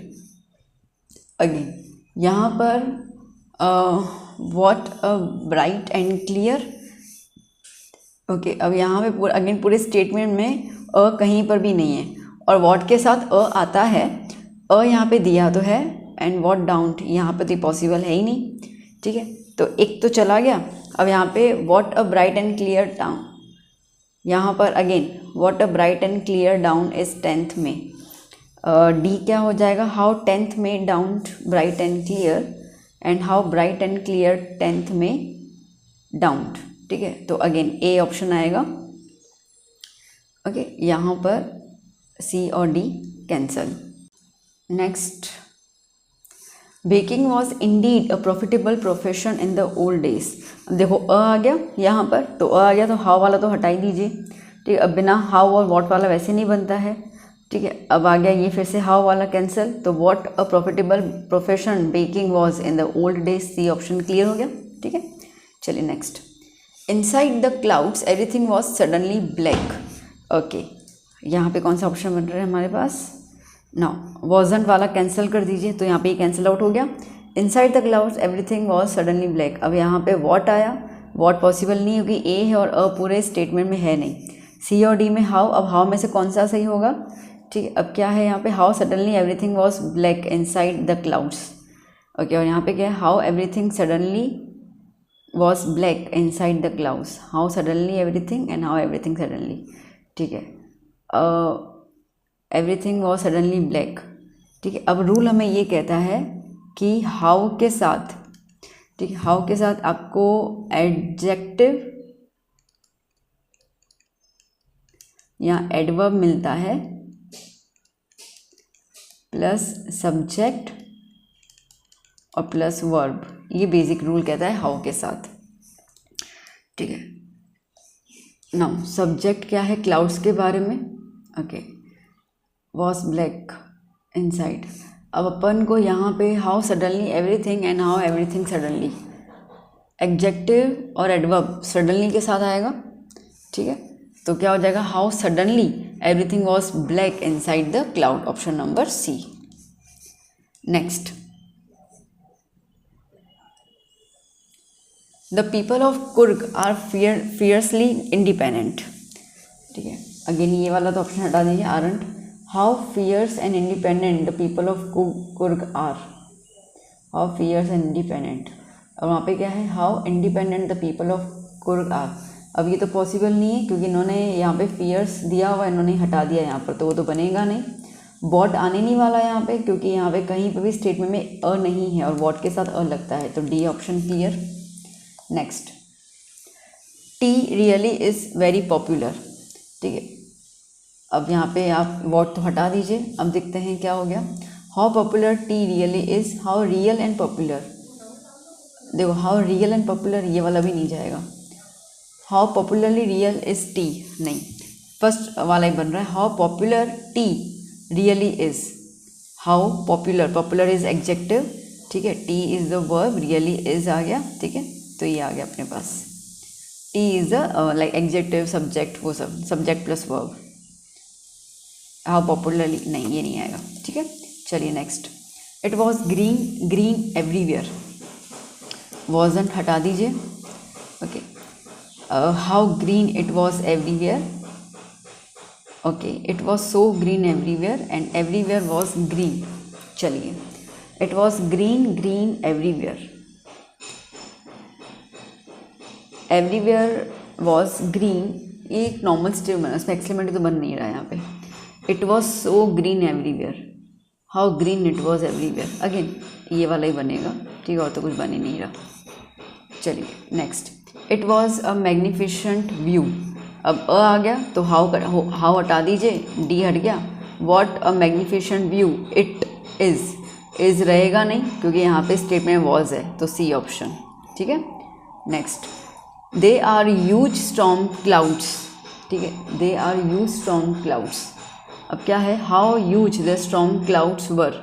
Again यहाँ पर what a bright and clear. Okay, अब यहाँ पे पूरा अगेन पूरे स्टेटमेंट में अ कहीं पर भी नहीं है और वॉट के साथ अ आता है, अ यहाँ पे दिया तो है एंड वॉट डाउन्ड यहाँ पे तो पॉसिबल है ही नहीं, ठीक है। तो एक तो चला गया। अब यहाँ पे what a bright and clear down, यहाँ पर again what a bright and clear down is 10th में। डी क्या हो जाएगा, हाउ 10th में downed bright and clear and how bright and clear 10th में डाउन्ड, ठीक है। तो अगेन ए ऑप्शन आएगा। ओके, यहाँ पर सी और D cancel. Next, baking was indeed a profitable profession in the old days. अब देखो अ आ गया यहाँ पर, तो अ आ गया तो हाउ वाला तो हटा ही दीजिए, ठीक है। अब बिना हाउ और वॉट वाला वैसे नहीं बनता है, ठीक है। अब आ गया ये फिर से हाउ वाला कैंसिल, तो what a profitable profession baking was in the old days, C option clear हो गया, ठीक है। चलिए next, inside the clouds everything was suddenly black. Okay, यहाँ पे कौन सा ऑप्शन बन रहा है हमारे पास, नाउ वॉजंट वाला कैंसिल कर दीजिए, तो यहाँ पे ये कैंसिल आउट हो गया। Inside the clouds everything was suddenly black. अब यहाँ पे वॉट आया, वॉट पॉसिबल नहीं होगी, ए है और अ पूरे स्टेटमेंट में है नहीं। सी और डी में हाउ, अब हाउ में से कौन सा सही होगा, ठीक है। अब क्या है यहाँ पे, how suddenly everything was black inside the clouds. Okay, और यहाँ पे क्या है, how everything suddenly was black inside the clouds, how suddenly everything and how everything suddenly, ठीक है। एवरीथिंग वॉज सडनली ब्लैक, ठीक है। अब रूल हमें ये कहता है कि हाउ के साथ, ठीक है, हाउ के साथ आपको एडजेक्टिव या एडवर्ब मिलता है प्लस सब्जेक्ट और प्लस वर्ब, ये बेसिक रूल कहता है हाउ के साथ, ठीक है। नाउ सब्जेक्ट क्या है क्लाउड्स के बारे में, ओके, वॉज ब्लैक इनसाइड। अब अपन को यहाँ पे how suddenly everything and how everything suddenly, adjective और एडवर्ब सडनली के साथ आएगा, ठीक है। तो क्या हो जाएगा, how suddenly everything was black inside the cloud, option number C. Next, the people of Coorg are fiercely independent, ठीक है। अगेन ये वाला तो ऑप्शन हटा दीजिए, aren't. How fierce and independent the people of Coorg are, how fierce and independent. और वहाँ पे क्या है, how independent the people of Coorg are, अब ये तो पॉसिबल नहीं है क्योंकि इन्होंने यहाँ पे फियर्स दिया हुआ, इन्होंने हटा दिया यहाँ पर, तो वो तो बनेगा नहीं। वॉट आने नहीं वाला यहाँ पे क्योंकि यहाँ पे कहीं पे भी स्टेटमेंट में अ नहीं है और वॉट के साथ अ लगता है, तो D option clear. Next, T really is very popular. ठीक है, अब यहाँ पे आप वॉट तो हटा दीजिए, अब देखते हैं क्या हो गया। How popular tea really is, how real and popular. देखो हाउ रियल एंड पॉपुलर ये वाला भी नहीं जाएगा। How popularly real is tea, नहीं, फर्स्ट वाला ही बन रहा है। How popular tea really is, how popular, popular is adjective, ठीक है, tea is the verb, really is आ गया, ठीक है, तो ये आ गया अपने पास। Tea is the like adjective, subject, वो सब subject plus verb. How popularly नहीं, ये नहीं आएगा, ठीक है। चलिए next, it was green, green everywhere, wasn't हटा दीजिए, okay. How green it was everywhere, okay, it was so green everywhere and everywhere was green. चलिए, it was green, green everywhere, everywhere was green, ये एक normal statement बना, इसमें exclamatory तो बन नहीं रहा है यहाँ पे। It was so green everywhere, how green it was everywhere, again ये वाला ही बनेगा, ठीक है, और तो कुछ बन ही नहीं रहा। चलिए next, it was a magnificent view, अब अ आ गया तो हाउ हटा दीजिए, डी हट गया। What a magnificent view it is रहेगा नहीं क्योंकि यहाँ पे स्टेटमेंट वॉज है, तो सी ऑप्शन, ठीक है। Next, they are huge storm clouds, ठीक है, they are huge storm clouds, अब क्या है, how huge the storm clouds were,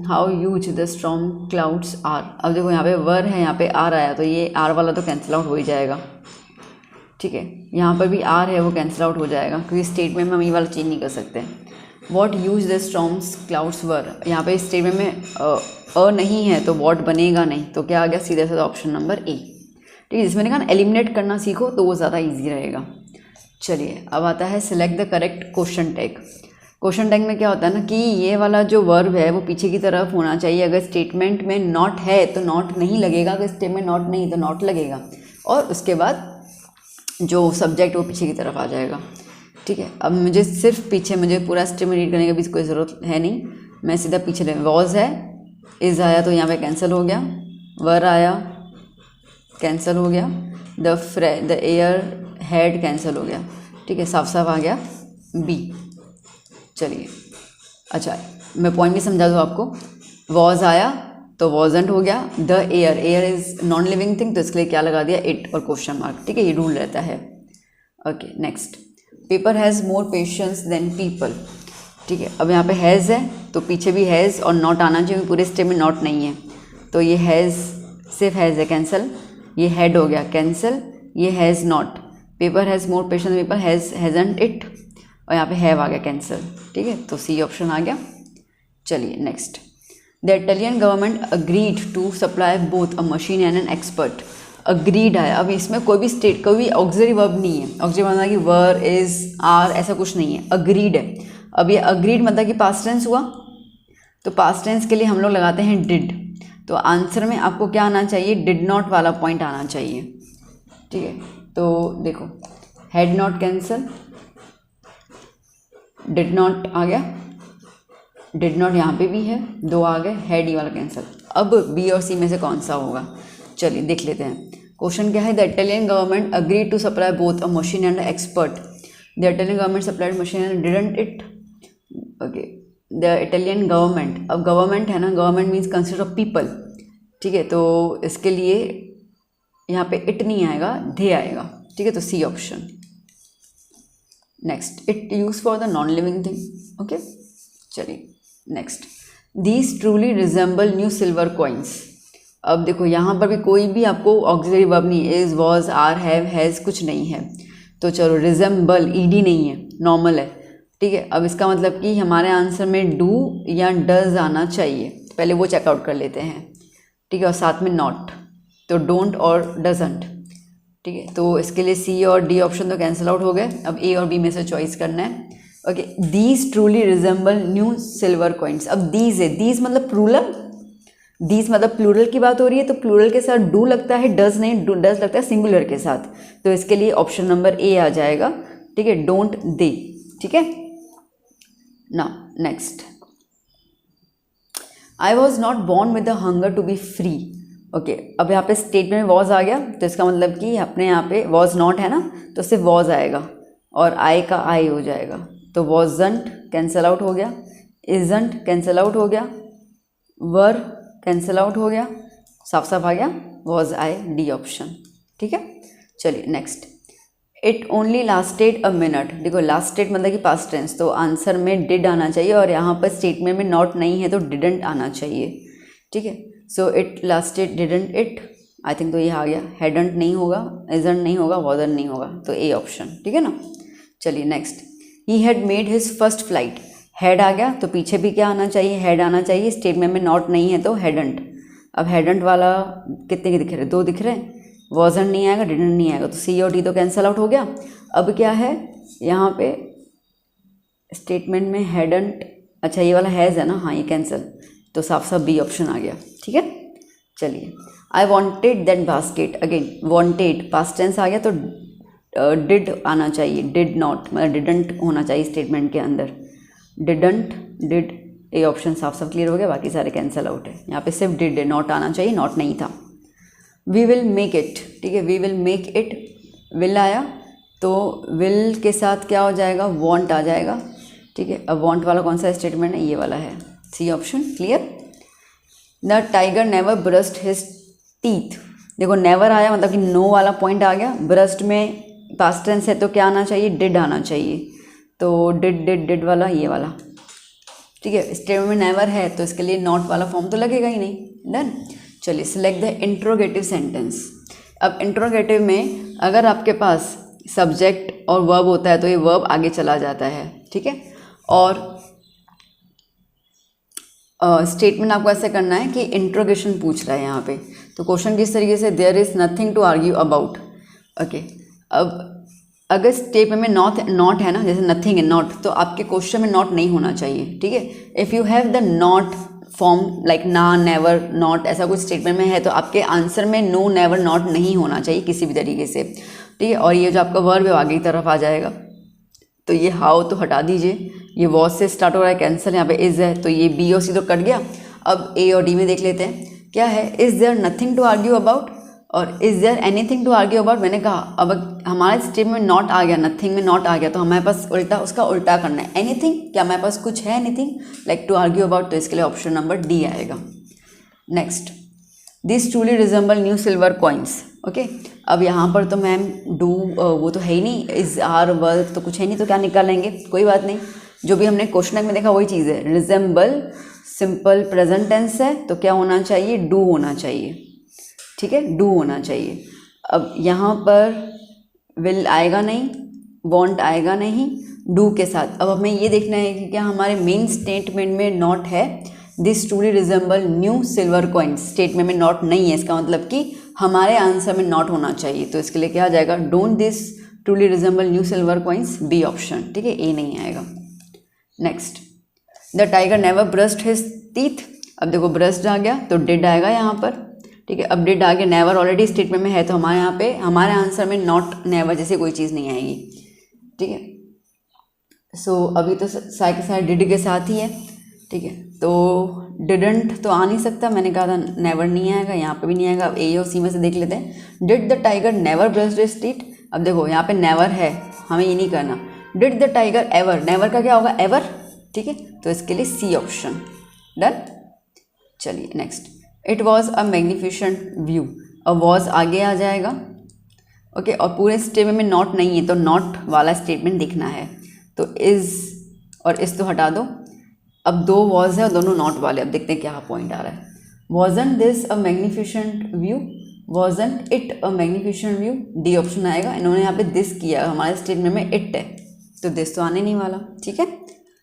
how huge the storm clouds are. अब देखो यहाँ पे वर है, यहाँ पे आर आया, तो ये आर वाला तो कैंसिल आउट हो ही जाएगा, ठीक है। यहाँ पर भी आर है, वो कैंसिल आउट हो जाएगा क्योंकि स्टेटमेंट में हम ये वाला चेंज नहीं कर सकते। What huge the storms clouds were, यहाँ पे स्टेटमेंट में अ नहीं है तो वॉट बनेगा नहीं, तो क्या आ गया, सीधे सीधा ऑप्शन नंबर ए, ठीक है। जिसमें कहा एलिमिनेट करना सीखो तो वो ज़्यादा ईजी रहेगा। चलिए अब आता है select the correct question tag. Question tag में क्या होता है ना कि ये वाला जो वर्ब है वो पीछे की तरफ होना चाहिए, अगर स्टेटमेंट में नॉट है तो नॉट नहीं लगेगा, अगर स्टेटमेंट नॉट नहीं तो नॉट लगेगा, और उसके बाद जो सब्जेक्ट वो पीछे की तरफ आ जाएगा, ठीक है। अब मुझे सिर्फ पीछे, मुझे पूरा स्टेटमेंट रीड करने की भी कोई ज़रूरत है नहीं, मैं सीधा पीछे ले, वॉज है, इज़ आया तो यहाँ पे कैंसिल हो गया, वर आया कैंसिल हो गया, द एयर हैड कैंसिल हो गया, ठीक है, साफ साफ आ गया बी। चलिए अच्छा, मैं पॉइंट भी समझा दूँ आपको, वॉज आया तो वॉजंट हो गया, the air, air is non living thing तो इसके लिए क्या लगा दिया, इट और क्वेश्चन मार्क, ठीक है, ये रूल रहता है। Okay next, paper has more patience than people, ठीक है। अब यहाँ पे हैज़ है तो पीछे भी हैज़ और नॉट आना चाहिए, पूरे स्टेटमेंट नॉट नहीं है, तो ये हैज़ सिर्फ हैज़ है, कैंसिल, ये हैड हो गया कैंसिल, ये has not, paper has more patience paper hasn't it, और यहाँ पे हैव आ गया कैंसिल, ठीक है, तो सी ऑप्शन आ गया। चलिए next, the Italian government agreed to supply both a machine and an expert, agreed आया, अब इसमें कोई भी ऑक्सिलरी वर्ब नहीं है, ऑक्सिलरी मतलब कि वर, इज, आर, ऐसा कुछ नहीं है, अग्रीड है। अब ये अग्रीड मतलब कि पास्ट टेंस हुआ, तो पास्ट टेंस के लिए हम लोग लगाते हैं डिड, तो आंसर में आपको क्या आना चाहिए, डिड नॉट वाला पॉइंट आना चाहिए, ठीक है। तो देखो had not cancel, did not आ गया, डिड नॉट यहाँ पे भी है, दो आ गए, हैड ई वाला कैंसिल। अब बी और सी में से कौन सा होगा, चलिए देख लेते हैं। क्वेश्चन क्या है, the Italian government agree to supply both a machine and expert, the Italian government supplied machine and didn't it, okay. The Italian government, अब गवर्नमेंट है ना, government means consist of people, ठीक है, तो इसके लिए यहाँ पे इट नहीं आएगा, दे आएगा, ठीक है, तो C option. Next, it use for the non living thing, okay. चलिए next, these truly resemble new silver coins, अब देखो यहाँ पर भी कोई भी आपको ऑक्सिलरी वर्ब नहीं, is, was, are, have, has कुछ नहीं है, तो चलो रिजेंबल, ईडी नहीं है, नॉर्मल है, ठीक है। अब इसका मतलब कि हमारे आंसर में डू या डज आना चाहिए, पहले वो चेकआउट कर लेते हैं, ठीक है, और साथ में नॉट, तो डोंट और डजंट, ठीक है। तो इसके लिए सी और डी ऑप्शन तो कैंसिल आउट हो गए, अब ए और बी में से चॉइस करना है, okay. These truly resemble new silver coins, अब दीज है, दीज मतलब प्लूरल, दीज मतलब प्लूरल की बात हो रही है, तो प्लूरल के साथ डू लगता है, डज नहीं, डज लगता है सिंगुलर के साथ, तो इसके लिए ऑप्शन नंबर ए आ जाएगा, ठीक है, डोंट दे, ठीक है। Now next, I was not born with the hunger to be free. Okay, अब यहाँ पे स्टेटमेंट में वॉज आ गया, तो इसका मतलब कि अपने यहाँ पे वॉज नॉट है ना, तो सिर्फ वॉज आएगा और आई का आई हो जाएगा, तो वॉजंट कैंसल आउट हो गया, इजंट कैंसल आउट हो गया, वर कैंसल आउट हो गया, साफ साफ आ गया वॉज आई, डी ऑप्शन, ठीक है। चलिए next, it only lasted a minute. देखो लास्टेड मतलब कि पास्ट टेंस, तो आंसर में डिड आना चाहिए और यहाँ पर स्टेटमेंट में नॉट नहीं है तो डिडंट आना चाहिए, ठीक है। So it lasted didn't it, I think तो ये आ गया, हैडंट नहीं होगा, इजंट नहीं होगा, वॉजंट नहीं होगा, तो ए ऑप्शन, ठीक है ना। चलिए next, he had made his first flight. Had आ गया तो पीछे भी क्या आना चाहिए, हैड आना चाहिए, स्टेटमेंट में नॉट नहीं है तो हैडंट। अब हैडंट वाला कितने के दिख रहे, 2 दिख रहे हैं, वॉजंट नहीं आएगा, डिडंट नहीं आएगा, तो सी और डी तो कैंसिल आउट हो गया। अब क्या है यहाँ पे स्टेटमेंट में हैडंट, अच्छा ये वाला हैज़ है ना, हाँ ये कैंसिल, तो साफ साफ बी ऑप्शन आ गया, ठीक है। चलिए, I wanted that basket, again wanted past tense आ गया तो डिड आना चाहिए, डिड नॉट मतलब डिडंट होना चाहिए स्टेटमेंट के अंदर, डिडंट, डिड, ए ऑप्शन साफ साफ क्लियर हो गया, बाकी सारे कैंसिल आउट है, यहाँ पे सिर्फ डिड है, नॉट आना चाहिए, नॉट नहीं था। वी विल मेक इट, ठीक है, we will make it, will आया तो विल के साथ क्या हो जाएगा, वॉन्ट आ जाएगा, ठीक है। अब वॉन्ट वाला कौन सा स्टेटमेंट है, ये वाला है, C option, clear. The tiger never brushed his teeth, देखो नेवर आया मतलब कि नो वाला पॉइंट आ गया, ब्रस्ट में पास्ट टेंस है तो क्या आना चाहिए, डिड आना चाहिए, तो डिड डिड डिड वाला ये वाला, ठीक है। स्टेटमेंट में नेवर है तो इसके लिए नॉट वाला फॉर्म तो लगेगा ही नहीं, डन। चलिए, सिलेक्ट द इंट्रोगेटिव सेंटेंस। अब इंट्रोगेटिव में अगर आपके पास सब्जेक्ट और वर्ब होता है तो ये वर्ब आगे चला जाता है, ठीक है। और स्टेटमेंट आपको ऐसे करना है कि इंट्रोगेशन पूछ रहा है यहाँ पे, तो क्वेश्चन किस तरीके से, there is nothing to argue about. Okay, अब अगर स्टेटमेंट में नॉट है ना, जैसे नथिंग है नॉट, तो आपके क्वेश्चन में नॉट नहीं होना चाहिए, ठीक है। If you have the not form like ना, नेवर, नॉट, ऐसा कुछ स्टेटमेंट में है तो आपके आंसर में नो, नेवर, नॉट नहीं होना चाहिए किसी भी तरीके से, ठीक है। और ये जो आपका वर्ब है आगे की तरफ आ जाएगा, तो ये हाउ तो हटा दीजिए, ये वॉज से स्टार्ट हो रहा है, कैंसिल, यहाँ पे इज़ है तो ये बी और सी तो कट गया। अब ए और डी में देख लेते हैं क्या है, is there nothing to argue about और is there anything to argue about. मैंने कहा अब हमारे स्टेटमेंट में नॉट आ गया, नथिंग में नॉट आ गया, तो हमारे पास उल्टा उसका उल्टा करना है, एनीथिंग, क्या हमारे पास कुछ है anything like to argue about, तो इसके लिए ऑप्शन नंबर डी आएगा। Next, this truly resemble new silver coins. Okay, अब यहाँ पर तो मैम डू वो तो है ही नहीं, इज आर वर्क तो कुछ है नहीं, तो क्या निकालेंगे, कोई बात नहीं, जो भी हमने क्वेश्चन में देखा वही चीज़ है। रिजेंबल सिंपल प्रेजेंट टेंस है तो क्या होना चाहिए, डू होना चाहिए, ठीक है, डू होना चाहिए। अब यहाँ पर विल आएगा नहीं, वॉन्ट आएगा नहीं, डू के साथ। अब हमें ये देखना है कि क्या हमारे मेन स्टेटमेंट में नॉट है, this truly resemble new silver coins, statement में नॉट नहीं है, इसका मतलब कि हमारे आंसर में नॉट होना चाहिए, तो इसके लिए क्या आ जाएगा, don't this truly resemble new silver coins, B option, ठीक है, ए नहीं आएगा। Next, the tiger never brushed his teeth. अब देखो ब्रस्ट आ गया तो डिड आएगा यहाँ पर, ठीक है। अब डिड आ गया, नेवर ऑलरेडी स्टेटमेंट में है तो हमारे यहाँ पे हमारे आंसर में नॉट, नेवर जैसे कोई चीज़ नहीं आएगी, ठीक है। सो अभी तो सारे के सारे डिड के साथ ही है, ठीक है, तो डिडंट तो आ नहीं सकता, मैंने कहा था नेवर नहीं आएगा, यहाँ पे भी नहीं आएगा। अब ए और सी में से देख लेते हैं, did the tiger never brushed his teeth. अब देखो यहाँ पे नेवर है, हमें ये नहीं करना। Did the tiger ever, never का क्या होगा, एवर, ठीक है, तो इसके लिए सी ऑप्शन, डन। चलिए next, it was a magnificent view. अब वॉज आगे आ जाएगा, ओके, और पूरे स्टेटमेंट में नॉट नहीं है तो नॉट वाला स्टेटमेंट दिखना है, तो इज़ और इस तो हटा दो। अब दो वॉज है और दोनों नॉट वाले, अब देखते हैं क्या पॉइंट आ रहा है। Wasn't this a magnificent view, wasn't it a magnificent view, D option आएगा। इन्होंने यहाँ पे दिस किया, हमारे स्टेटमेंट में इट है तो दिस तो आने नहीं वाला, ठीक है।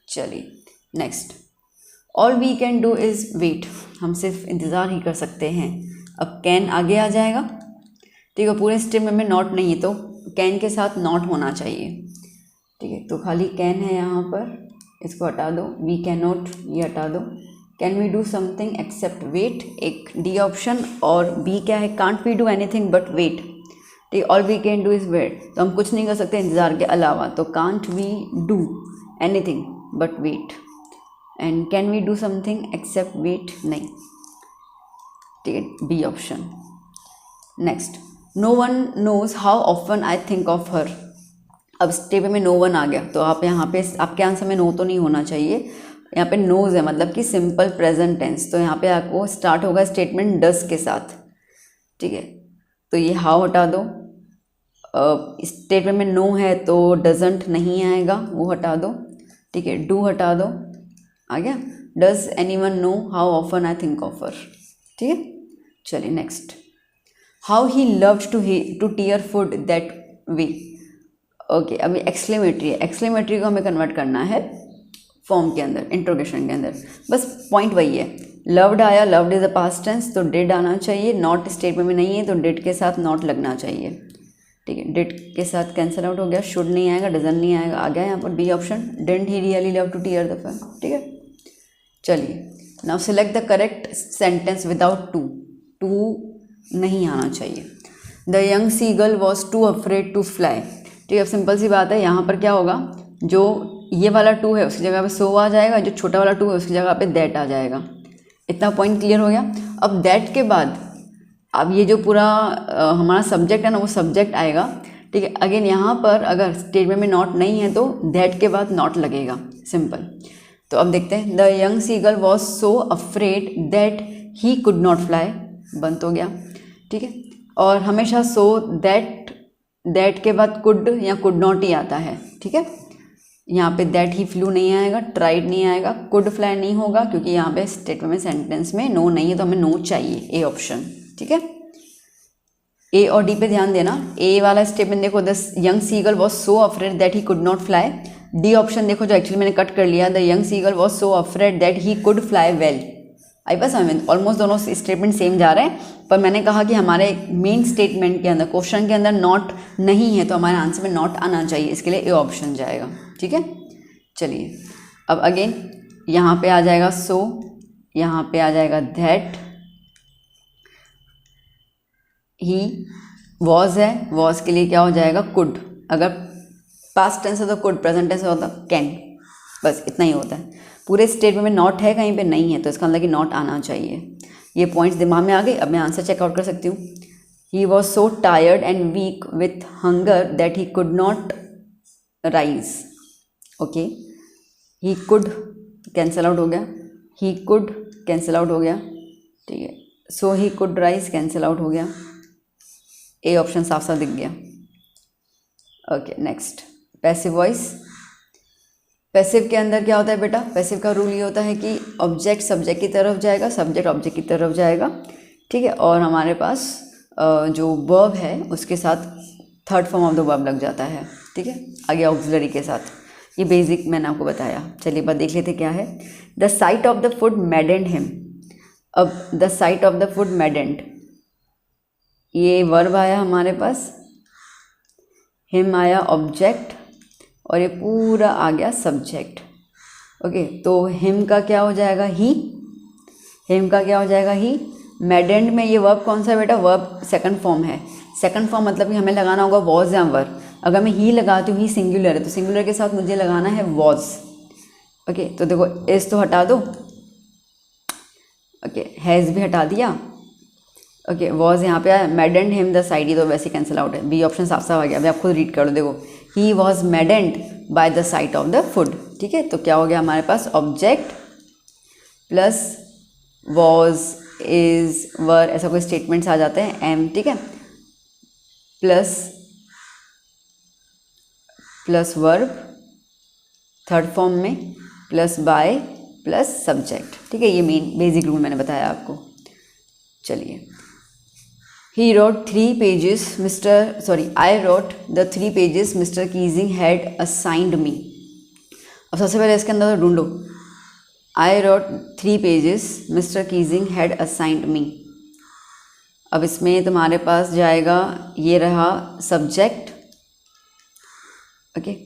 चलिए next, all we can do is wait, हम सिर्फ इंतज़ार ही कर सकते हैं। अब कैन आगे आ जाएगा, ठीक है, पूरे स्टेटमेंट में नॉट नहीं है तो कैन के साथ नॉट होना चाहिए, ठीक है, तो खाली कैन है यहाँ पर, इसको हटा दो, वी कैन नॉट ये हटा दो, can we do something except wait, एक डी ऑप्शन, और बी क्या है, can't we do anything but wait, ठीक, all we can do is wait, तो हम कुछ नहीं कर सकते इंतज़ार के अलावा, तो can't we do anything but wait, and can we do something except wait, नहीं, ठीक है, B option. Next, no one knows how often I think of her, अब स्टेप में नो वन आ गया, तो आप यहाँ पे आपके आंसर में नो तो नहीं होना चाहिए, यहाँ पे नोज है मतलब कि सिंपल प्रेजेंट टेंस, तो यहाँ पे आपको स्टार्ट होगा स्टेटमेंट डस के साथ, ठीक है, तो ये हाउ हटा दो, स्टेटमेंट में नो है तो डजंट नहीं आएगा, वो हटा दो, ठीक है, डू हटा दो, आ गया, does anyone know how often I think of her, ठीक है। चलिए next, how he loved to tear food that way, okay, अभी एक्सक्लेमेटरी है, एक्सक्लेमेटरी को हमें कन्वर्ट करना है फॉर्म के अंदर, इंट्रोगेशन के अंदर, बस पॉइंट वही है, लव्ड आया, loved is a past tense, तो डिड आना चाहिए, नॉट स्टेटमेंट में नहीं है तो डिड के साथ नॉट लगना चाहिए, ठीक है, डिड के साथ कैंसिल आउट हो गया, शुड नहीं आएगा, डजन नहीं आएगा, आ गया यहाँ पर B option, didn't he really love to tear the fan, ठीक है। चलिए, now select the correct sentence without too, too नहीं आना चाहिए, the young seagull was too afraid to fly, ठीक है, अब सिंपल सी बात है, यहाँ पर क्या होगा, जो ये वाला टू है उसकी जगह पे सो आ जाएगा, जो छोटा वाला टू है उसकी जगह पे दैट आ जाएगा, इतना पॉइंट क्लियर हो गया। अब दैट के बाद अब ये जो पूरा हमारा सब्जेक्ट है ना, वो सब्जेक्ट आएगा, ठीक है, अगेन यहाँ पर अगर स्टेटमेंट में नॉट नहीं है तो दैट के बाद नॉट लगेगा, सिंपल। तो अब देखते हैं, the young seagull was so afraid that he could not fly, बंद हो गया, ठीक है, और हमेशा सो दैट के बाद कुड या कुड नॉट ही आता है, ठीक है, यहाँ पे दैट ही फ्लू नहीं आएगा, ट्राइड नहीं आएगा, कुड फ्लाई नहीं होगा, क्योंकि यहाँ पे स्टेटमेंट में सेंटेंस में नो नहीं है, तो हमें नो चाहिए, ए ऑप्शन, ठीक है। ए और डी पे ध्यान देना, ए वाला स्टेटमेंट देखो, the young seagull was so afraid that he could not fly, D option देखो जो एक्चुअली मैंने कट कर लिया, the young seagull was so afraid that he could fly well, I बस हमें ऑलमोस्ट दोनों स्टेटमेंट सेम जा रहे हैं, पर मैंने कहा कि हमारे मेन स्टेटमेंट के अंदर, क्वेश्चन के अंदर नॉट नहीं है, तो हमारे आंसर में नॉट आना चाहिए, इसके लिए ए ऑप्शन जाएगा, ठीक है। चलिए, अब अगेन यहाँ पे आ जाएगा सो, यहाँ पे आ जाएगा दैट, ही वॉज है, वॉज के लिए क्या हो जाएगा, कुड, अगर पास्ट टेंस है तो कुड, प्रेजेंट टेंस होता कैन, बस इतना ही होता है, पूरे स्टेटमेंट में नॉट है कहीं पे नहीं है, तो इसका मतलब कि नॉट आना चाहिए। ये पॉइंट्स दिमाग में आ गए, अब मैं आंसर चेकआउट कर सकती हूँ। He was so tired and weak with hunger that he could not rise, okay, he could cancel out हो गया, ही कुड कैंसिल आउट हो गया, ठीक है, so he could rise cancel out हो गया, ए ऑप्शन साफ साफ दिख गया। Okay next, passive voice. Passive के अंदर क्या होता है बेटा, पैसिव का रूल ये होता है कि ऑब्जेक्ट सब्जेक्ट की तरफ जाएगा, सब्जेक्ट ऑब्जेक्ट की तरफ जाएगा, ठीक है, और हमारे पास जो वर्ब है उसके साथ third form of the verb लग जाता है, ठीक है, आगे ऑक्सिलरी के साथ। ये बेसिक मैंने आपको बताया। चलिए बात देख लेते क्या है। The sight of the food maddened him. अब the sight of the food maddened, ये वर्ब आया हमारे पास, हिम आया ऑब्जेक्ट, और ये पूरा आ गया सब्जेक्ट। ओके, तो हिम का क्या हो जाएगा, ही, हिम का क्या हो जाएगा, ही। मैडेंड में ये वर्ब कौन सा बेटा, वर्ब सेकंड फॉर्म है। सेकंड फॉर्म मतलब कि हमें लगाना होगा वॉज या वर। अगर मैं ही लगाती हूँ, ही सिंगुलर है, तो सिंगुलर के साथ मुझे लगाना है वॉज। ओके, तो देखो इस तो हटा दो, ओके, हैज़ भी हटा दिया, ओके, वॉज यहाँ पे आया, मैडेंड हिम द साइड, ये तो वैसे कैंसिल आउट है, बी ऑप्शन साफ साफ आ गया। अभी आप खुद रीड कर लो, देखो he was मैडेंड by the sight of the food, ठीक है। तो क्या हो गया हमारे पास, ऑब्जेक्ट प्लस वॉज, इज, वर, ऐसा कोई स्टेटमेंट्स आ जाते हैं, एम, ठीक है, प्लस वर्ब थर्ड फॉर्म में, प्लस बाय, प्लस सब्जेक्ट, ठीक है। ये मेन बेसिक रूल मैंने बताया आपको। चलिए, He wrote 3 pages, I wrote the 3 pages Mr. Keesing had assigned me. अब सबसे पहले इसके अंदर ढूंढो, I wrote 3 pages Mr. Keesing had assigned me. अब इसमें तुम्हारे पास जाएगा, ये रहा सब्जेक्ट, ओके,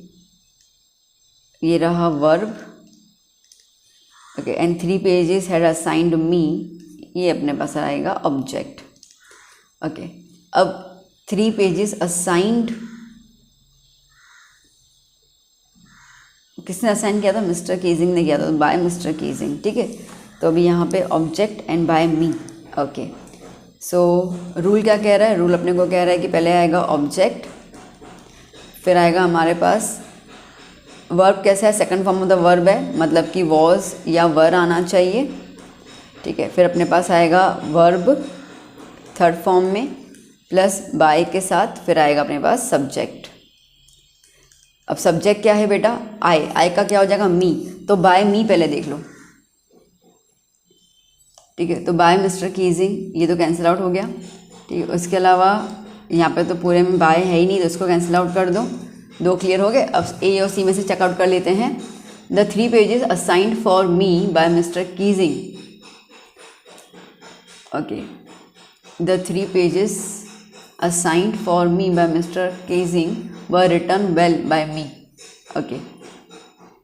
ये रहा verb, okay, and 3 pages had assigned me, ये अपने पास आएगा ऑब्जेक्ट। ओके, अब 3 पेजेस असाइंड, किसने असाइन किया था? मिस्टर कीजिंग ने किया था, बाय मिस्टर कीजिंग। ठीक है, तो अभी यहाँ पे object and by me. Okay, so rule क्या कह रहा है? रूल अपने को कह रहा है कि पहले आएगा ऑब्जेक्ट, फिर आएगा हमारे पास वर्ब। कैसा है? Second form of the verb है, मतलब कि वॉज या वर आना चाहिए। ठीक है, फिर अपने पास आएगा वर्ब थर्ड फॉर्म में प्लस बाय के साथ, फिर आएगा अपने पास सब्जेक्ट। अब सब्जेक्ट क्या है बेटा? आई। आई का क्या हो जाएगा? मी। तो बाय मी पहले देख लो। ठीक है, तो बाय मिस्टर कीजिंग, ये तो कैंसिल आउट हो गया। ठीक है, उसके अलावा यहाँ पे तो पूरे में बाय है ही नहीं, तो इसको कैंसिल आउट कर दो। 2 क्लियर हो गए। अब ए और सी में से चेकआउट कर लेते हैं। The 3 pages assigned for me by mister Keesing. Okay, the 3 pages assigned for me by mister Keesing were written well by me. Okay,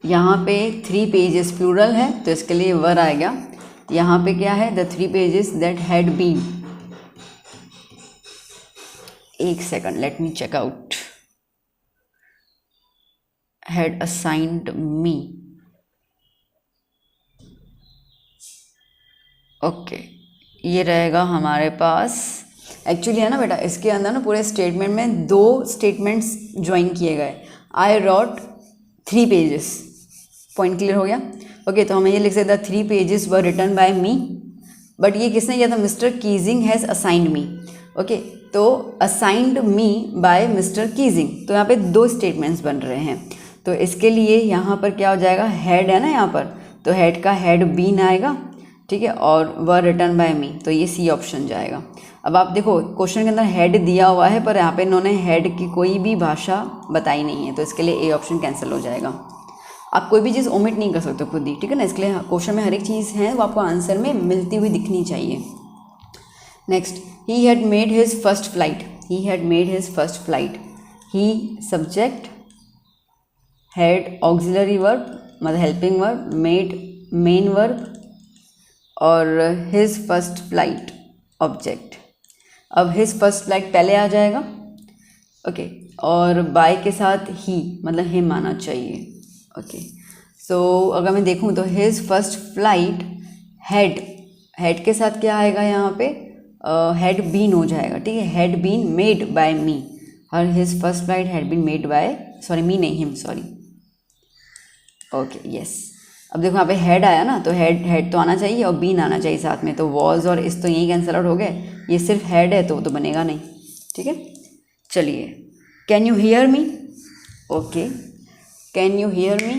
यहाँ पे 3 पेजेस प्लूरल है, तो इसके लिए वर आएगा। यहाँ पे क्या है? The 3 pages that had been, एक second, let me check out, had assigned me. Okay, ये रहेगा हमारे पास। एक्चुअली है ना बेटा, इसके अंदर ना पूरे स्टेटमेंट में 2 स्टेटमेंट्स ज्वाइन किए गए। आई रॉट 3 पेजेस, पॉइंट क्लियर हो गया। ओके, तो हमें ये लिख सकते हैं 3 pages were written by me, but ये किसने किया था? Mister Keesing has assigned me. Okay, तो assigned me by mister Keesing, तो यहाँ पे 2 स्टेटमेंट्स बन रहे हैं। तो इसके लिए यहाँ पर क्या हो जाएगा? हेड है ना यहाँ पर, तो हेड का हेड बीन आएगा। ठीक है, और वर रिटन बाय मी, तो ये सी ऑप्शन जाएगा। अब आप देखो, क्वेश्चन के अंदर हेड दिया हुआ है, पर यहाँ पे इन्होंने हेड की कोई भी भाषा बताई नहीं है, तो इसके लिए ए ऑप्शन कैंसिल हो जाएगा। आप कोई भी चीज़ ओमिट नहीं कर सकते खुद ही, ठीक है ना। इसके लिए क्वेश्चन में हर एक चीज़ है वो आपको आंसर में मिलती हुई दिखनी चाहिए। Next, he had made his first flight. He had made his first flight. He subject, had auxiliary verb मतलब helping verb, made main verb, और हिज फर्स्ट फ्लाइट ऑब्जेक्ट। अब हिज फर्स्ट फ्लाइट पहले आ जाएगा। ओके, और bye के साथ ही मतलब हिम आना चाहिए। ओके, सो अगर मैं देखूं तो his first flight had, had के साथ क्या आएगा यहाँ पे? हैड बीन हो जाएगा। ठीक है, had been made by me, और his first flight had been made by, sorry me नहीं, हिम, सॉरी। Okay, yes. अब देखो यहाँ पे हेड आया ना, तो हेड तो आना चाहिए और बीन आना चाहिए साथ में, तो वॉज और इस तो यही कैंसिल आउट हो गए। ये सिर्फ हेड है तो वो तो बनेगा नहीं। ठीक है, चलिए, can you hear me? Okay, can you hear me,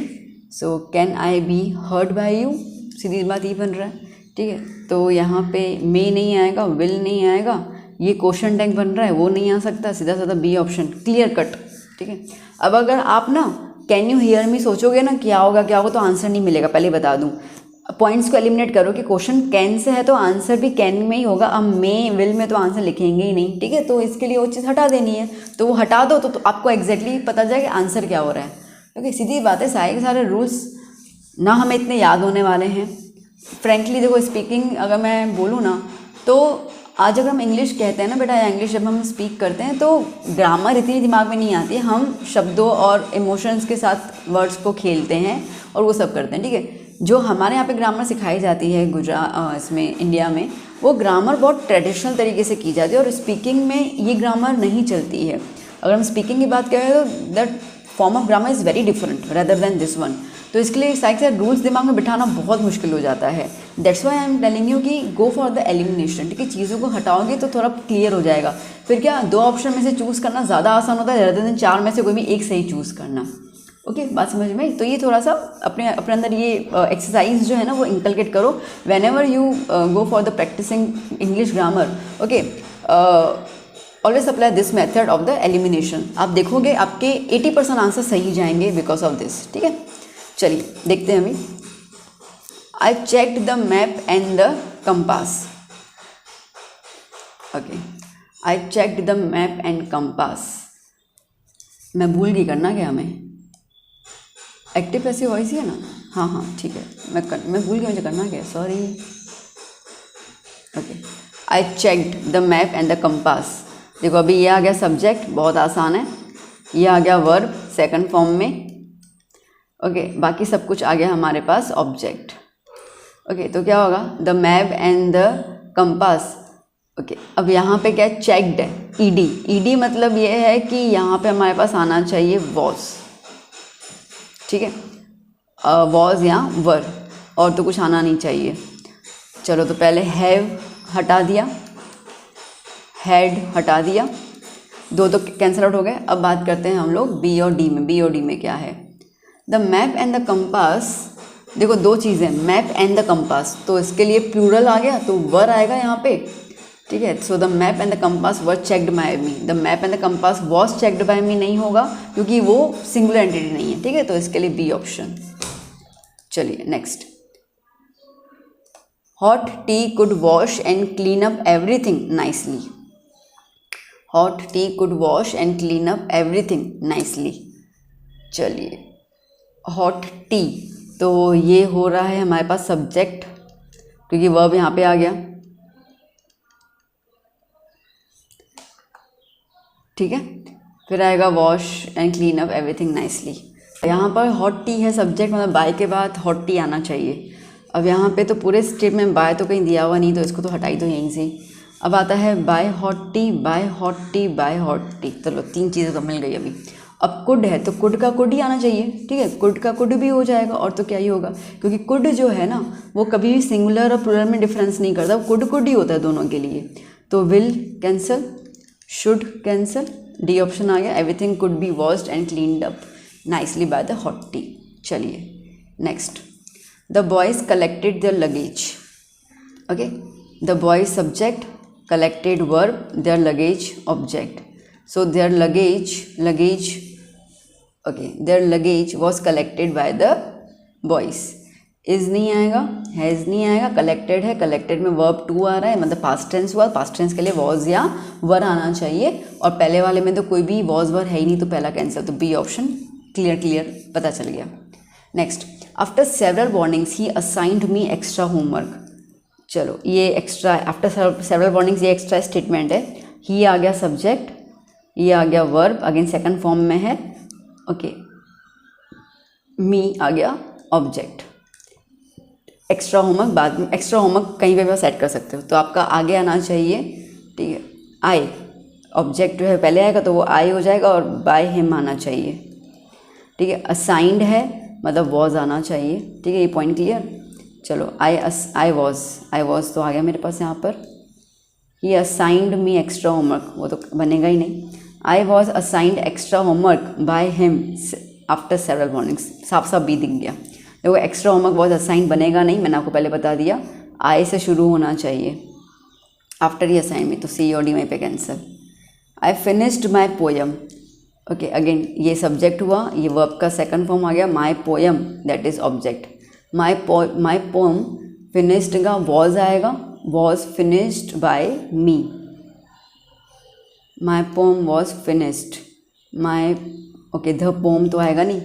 so can I be heard by you, सीधी बात ये बन रहा है। ठीक है, तो यहाँ पे मे नहीं आएगा, विल नहीं आएगा, ये क्वेश्चन टैग बन रहा है वो नहीं आ सकता, सीधा साधा बी ऑप्शन, क्लियर कट। ठीक है, अब अगर आप ना कैन यू हियर मी सोचोगे ना क्या होगा तो आंसर नहीं मिलेगा। पहले बता दूँ, पॉइंट्स को एलिमिनेट करो कि क्वेश्चन कैन से है तो आंसर भी कैन में ही होगा। अब मे विल में तो आंसर लिखेंगे ही नहीं। ठीक है, तो इसके लिए वो चीज़ हटा देनी है, तो वो हटा दो तो आपको एग्जैक्टली पता जाए कि आंसर क्या हो रहा है। क्योंकि सीधी बात है, सारे के सारे रूल्स ना हमें इतने याद होने वाले हैं। फ्रेंकली देखो, स्पीकिंग अगर मैं बोलूँ ना, तो आज अगर हम इंग्लिश कहते हैं ना बेटा, या इंग्लिश जब हम स्पीक करते हैं तो ग्रामर इतनी दिमाग में नहीं आती है। हम शब्दों और इमोशंस के साथ वर्ड्स को खेलते हैं और वो सब करते हैं। ठीक है, जो हमारे यहाँ पे ग्रामर सिखाई जाती है इसमें इंडिया में, वो ग्रामर बहुत ट्रेडिशनल तरीके से की जाती है, और स्पीकिंग में ये ग्रामर नहीं चलती है। अगर हम स्पीकिंग की बात करें तो that form of grammar is very different rather than this one. तो इसके लिए साइड से रूल्स दिमाग में बिठाना बहुत मुश्किल हो जाता है। That's why I am telling you कि गो फॉर द एलिमिनेशन। ठीक है, चीज़ों को हटाओगे तो थोड़ा क्लियर हो जाएगा। फिर क्या 2 ऑप्शन में से चूज़ करना ज़्यादा आसान होता है रेदर देन 4 में से कोई भी एक सही चूज़ करना। ओके, बात समझ में? तो ये थोड़ा सा अपने अंदर ये एक्सरसाइज जो है ना वो इंकलकेट करो whenever you go for the practising English grammar. Okay, always apply this method of the elimination. आप देखोगे आपके 80% आंसर सही जाएंगे बिकॉज ऑफ दिस। ठीक है, चलिए देखते हैं अभी। I checked the map and the compass. Okay, I checked the map and compass. मैं भूल गई करना क्या हमें, एक्टिव पैसिव वॉइस ही है ना। हाँ हाँ ठीक है, मैं भूल गया मुझे करना क्या, sorry. Okay, I checked the map and the compass. देखो अभी ये आ गया सब्जेक्ट, बहुत आसान है। ये आ गया वर्ब सेकंड फॉर्म में। ओके, बाकी सब कुछ आ गया हमारे पास ऑब्जेक्ट। ओके, तो क्या होगा, the map and the compass. Okay, अब यहाँ पे क्या है, चेक्ड है, ईडी। ईडी मतलब ये है कि यहाँ पे हमारे पास आना चाहिए वॉज, ठीक है, वॉज या वर, और तो कुछ आना नहीं चाहिए। चलो, तो पहले हैव हटा दिया, हैड हटा दिया, दो तो कैंसिल आउट हो गए। अब बात करते हैं हम लोग बी और डी में। बी और डी में क्या है, the map and the compass. देखो दो चीज़ें, मैप एंड द कंपास, तो इसके लिए प्लूरल आ गया तो वर आएगा यहाँ पे, ठीक है। So the map and the compass were checked by me. The map and the compass was checked by me नहीं होगा क्योंकि वो सिंगुलर एंटिटी नहीं है, ठीक है, तो इसके लिए बी ऑप्शन। चलिए next, hot T could wash and clean up everything nicely. Hot T could wash and clean up everything nicely. चलिए, हॉट टी, तो ये हो रहा है हमारे पास सब्जेक्ट क्योंकि वर्ब यहाँ पे आ गया, ठीक है। फिर आएगा wash and clean up everything nicely. यहाँ पर हॉट टी है सब्जेक्ट, मतलब बाय के बाद हॉट टी आना चाहिए। अब यहाँ पे तो पूरे स्टेप में बाय तो कहीं दिया हुआ नहीं, तो इसको तो हटाई दो यहीं से। अब आता है by hot T, by hot T, by hot T. चलो, तीन चीज़ें तो मिल गई अभी। अब कुड है तो कुड का कुड ही आना चाहिए, ठीक है, कुड का कुड भी हो जाएगा, और तो क्या ही होगा, क्योंकि कुड जो है ना वो कभी भी सिंगुलर और प्लूरल में डिफरेंस नहीं करता, वो कुड कुड ही होता है दोनों के लिए। तो will cancel, should cancel, D option आ गया, everything could be washed and cleaned up nicely by the hot tea. चलिए next, the boys collected their luggage. Okay, the boys subject, collected verb, their luggage object. So their luggage okay, their luggage was collected by the boys. Is नहीं आएगा, has नहीं आएगा, collected है, collected में verb to आ रहा है, मतलब past tense हुआ, पास्ट टेंस के लिए वॉज या वर आना चाहिए, और पहले वाले में तो कोई भी वॉज वर है ही नहीं, तो पहला कैंसिल। तो बी ऑप्शन क्लियर पता चल गया। नेक्स्ट, आफ्टर सेवरल वार्निंग्स ही असाइंड मी एक्स्ट्रा होमवर्क। चलो, ये एक्स्ट्रा, आफ्टर सेवरल वार्निंग्स, ये एक्स्ट्रा स्टेटमेंट है। ही आ गया सब्जेक्ट, ये आ गया वर्ब, अगेन सेकंड फॉर्म में है, ओके, मी आ गया ऑब्जेक्ट। एक्स्ट्रा होमवर्क बाद में, एक्स्ट्रा होमवर्क कहीं पे भी सेट कर सकते हो, तो आपका आगे आना चाहिए, ठीक है, आई। ऑब्जेक्ट जो है पहले आएगा तो वो आई हो जाएगा, और बाय हिम आना चाहिए, ठीक है। असाइंड है मतलब वॉज आना चाहिए, ठीक है, ये पॉइंट क्लियर। चलो, आई वॉज तो आ गया मेरे पास यहाँ पर। ही असाइंड मी एक्स्ट्रा होमवर्क, वो तो बनेगा ही नहीं। I was assigned extra homework by him after several warnings, साफ साफ बी दिख गया। देखो, एक्स्ट्रा होमवर्क वॉज असाइंड बनेगा नहीं, मैंने आपको पहले बता दिया, आई से शुरू होना चाहिए, आफ्टर ही असाइन मी, तो सी और डी वहीं पे cancel. I finished my poem. Okay, again ये सब्जेक्ट हुआ, ये वर्ब का सेकंड फॉर्म आ गया, my poem, that is object. My poem, finished का वॉज आएगा, was finished by me. My poem was finished, my, okay, the poem तो आएगा नहीं,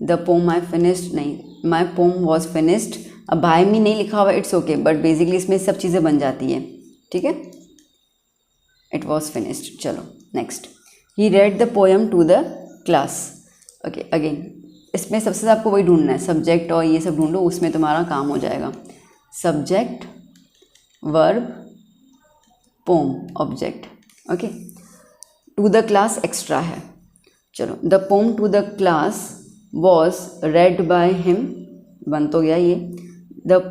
द पोम आई फिनिश्ड नहीं, माई पोम वॉज फिनिश्ड। अब by me नहीं लिखा हुआ, इट्स ओके, बट बेसिकली इसमें सब चीज़ें बन जाती हैं, ठीक है, इट वॉज फिनिश्ड। चलो next, he read the poem to the class. Okay, again इसमें सबसे आपको वही ढूंढना है, सब्जेक्ट और ये सब ढूंढो, उसमें तुम्हारा काम हो जाएगा। Subject, verb, poem, object. Okay, to the class extra है। चलो, the poem to the class was read by him, बन तो गया ये। The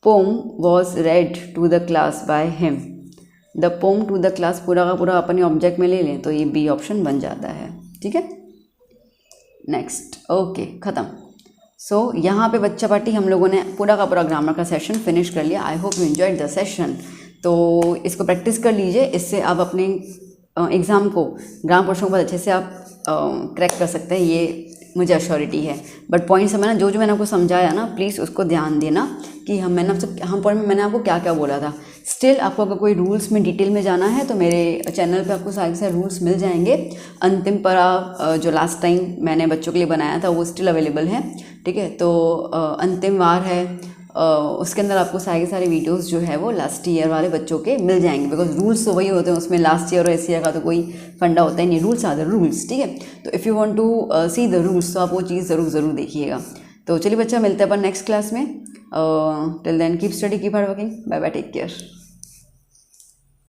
poem was read to the class by him. The poem to the class पूरा का पूरा अपने ऑब्जेक्ट में ले लें तो ये बी ऑप्शन बन जाता है, ठीक है। नेक्स्ट, ओके, ख़त्म। सो यहाँ पे बच्चा पार्टी हम लोगों ने पूरा का पूरा ग्रामर का सेशन फिनिश कर लिया। I hope you enjoyed the session. तो इसको प्रैक्टिस कर लीजिए, इससे आप अपने एग्ज़ाम को, ग्रामर पोर्शन को बहुत अच्छे से आप क्रैक कर सकते हैं, ये मुझे अश्योरिटी है। बट पॉइंट समझना, जो मैंने आपको समझाया ना, प्लीज़ उसको ध्यान देना कि मैंने आपको क्या क्या बोला था, स्टिल आपको अगर कोई रूल्स में डिटेल में जाना है तो मेरे चैनल पे आपको सारे सारे रूल्स मिल जाएंगे। अंतिम पड़ा जो लास्ट टाइम मैंने बच्चों के लिए बनाया था वो स्टिल अवेलेबल है, ठीक है। तो अंतिम वार है, उसके अंदर आपको सारे सारे वीडियोस जो है वो लास्ट ईयर वाले बच्चों के मिल जाएंगे, बिकॉज रूल्स तो वही होते हैं, उसमें लास्ट ईयर और इस ईयर का तो कोई फंडा होता ही नहीं, रूल्स आर द रूल्स, ठीक है। तो if you want to see the rules तो आप वो चीज़ ज़रूर देखिएगा। तो चलिए बच्चा, मिलते हैं अपन नेक्स्ट क्लास में। Till then keep study, keep hard working, bye bye, take care.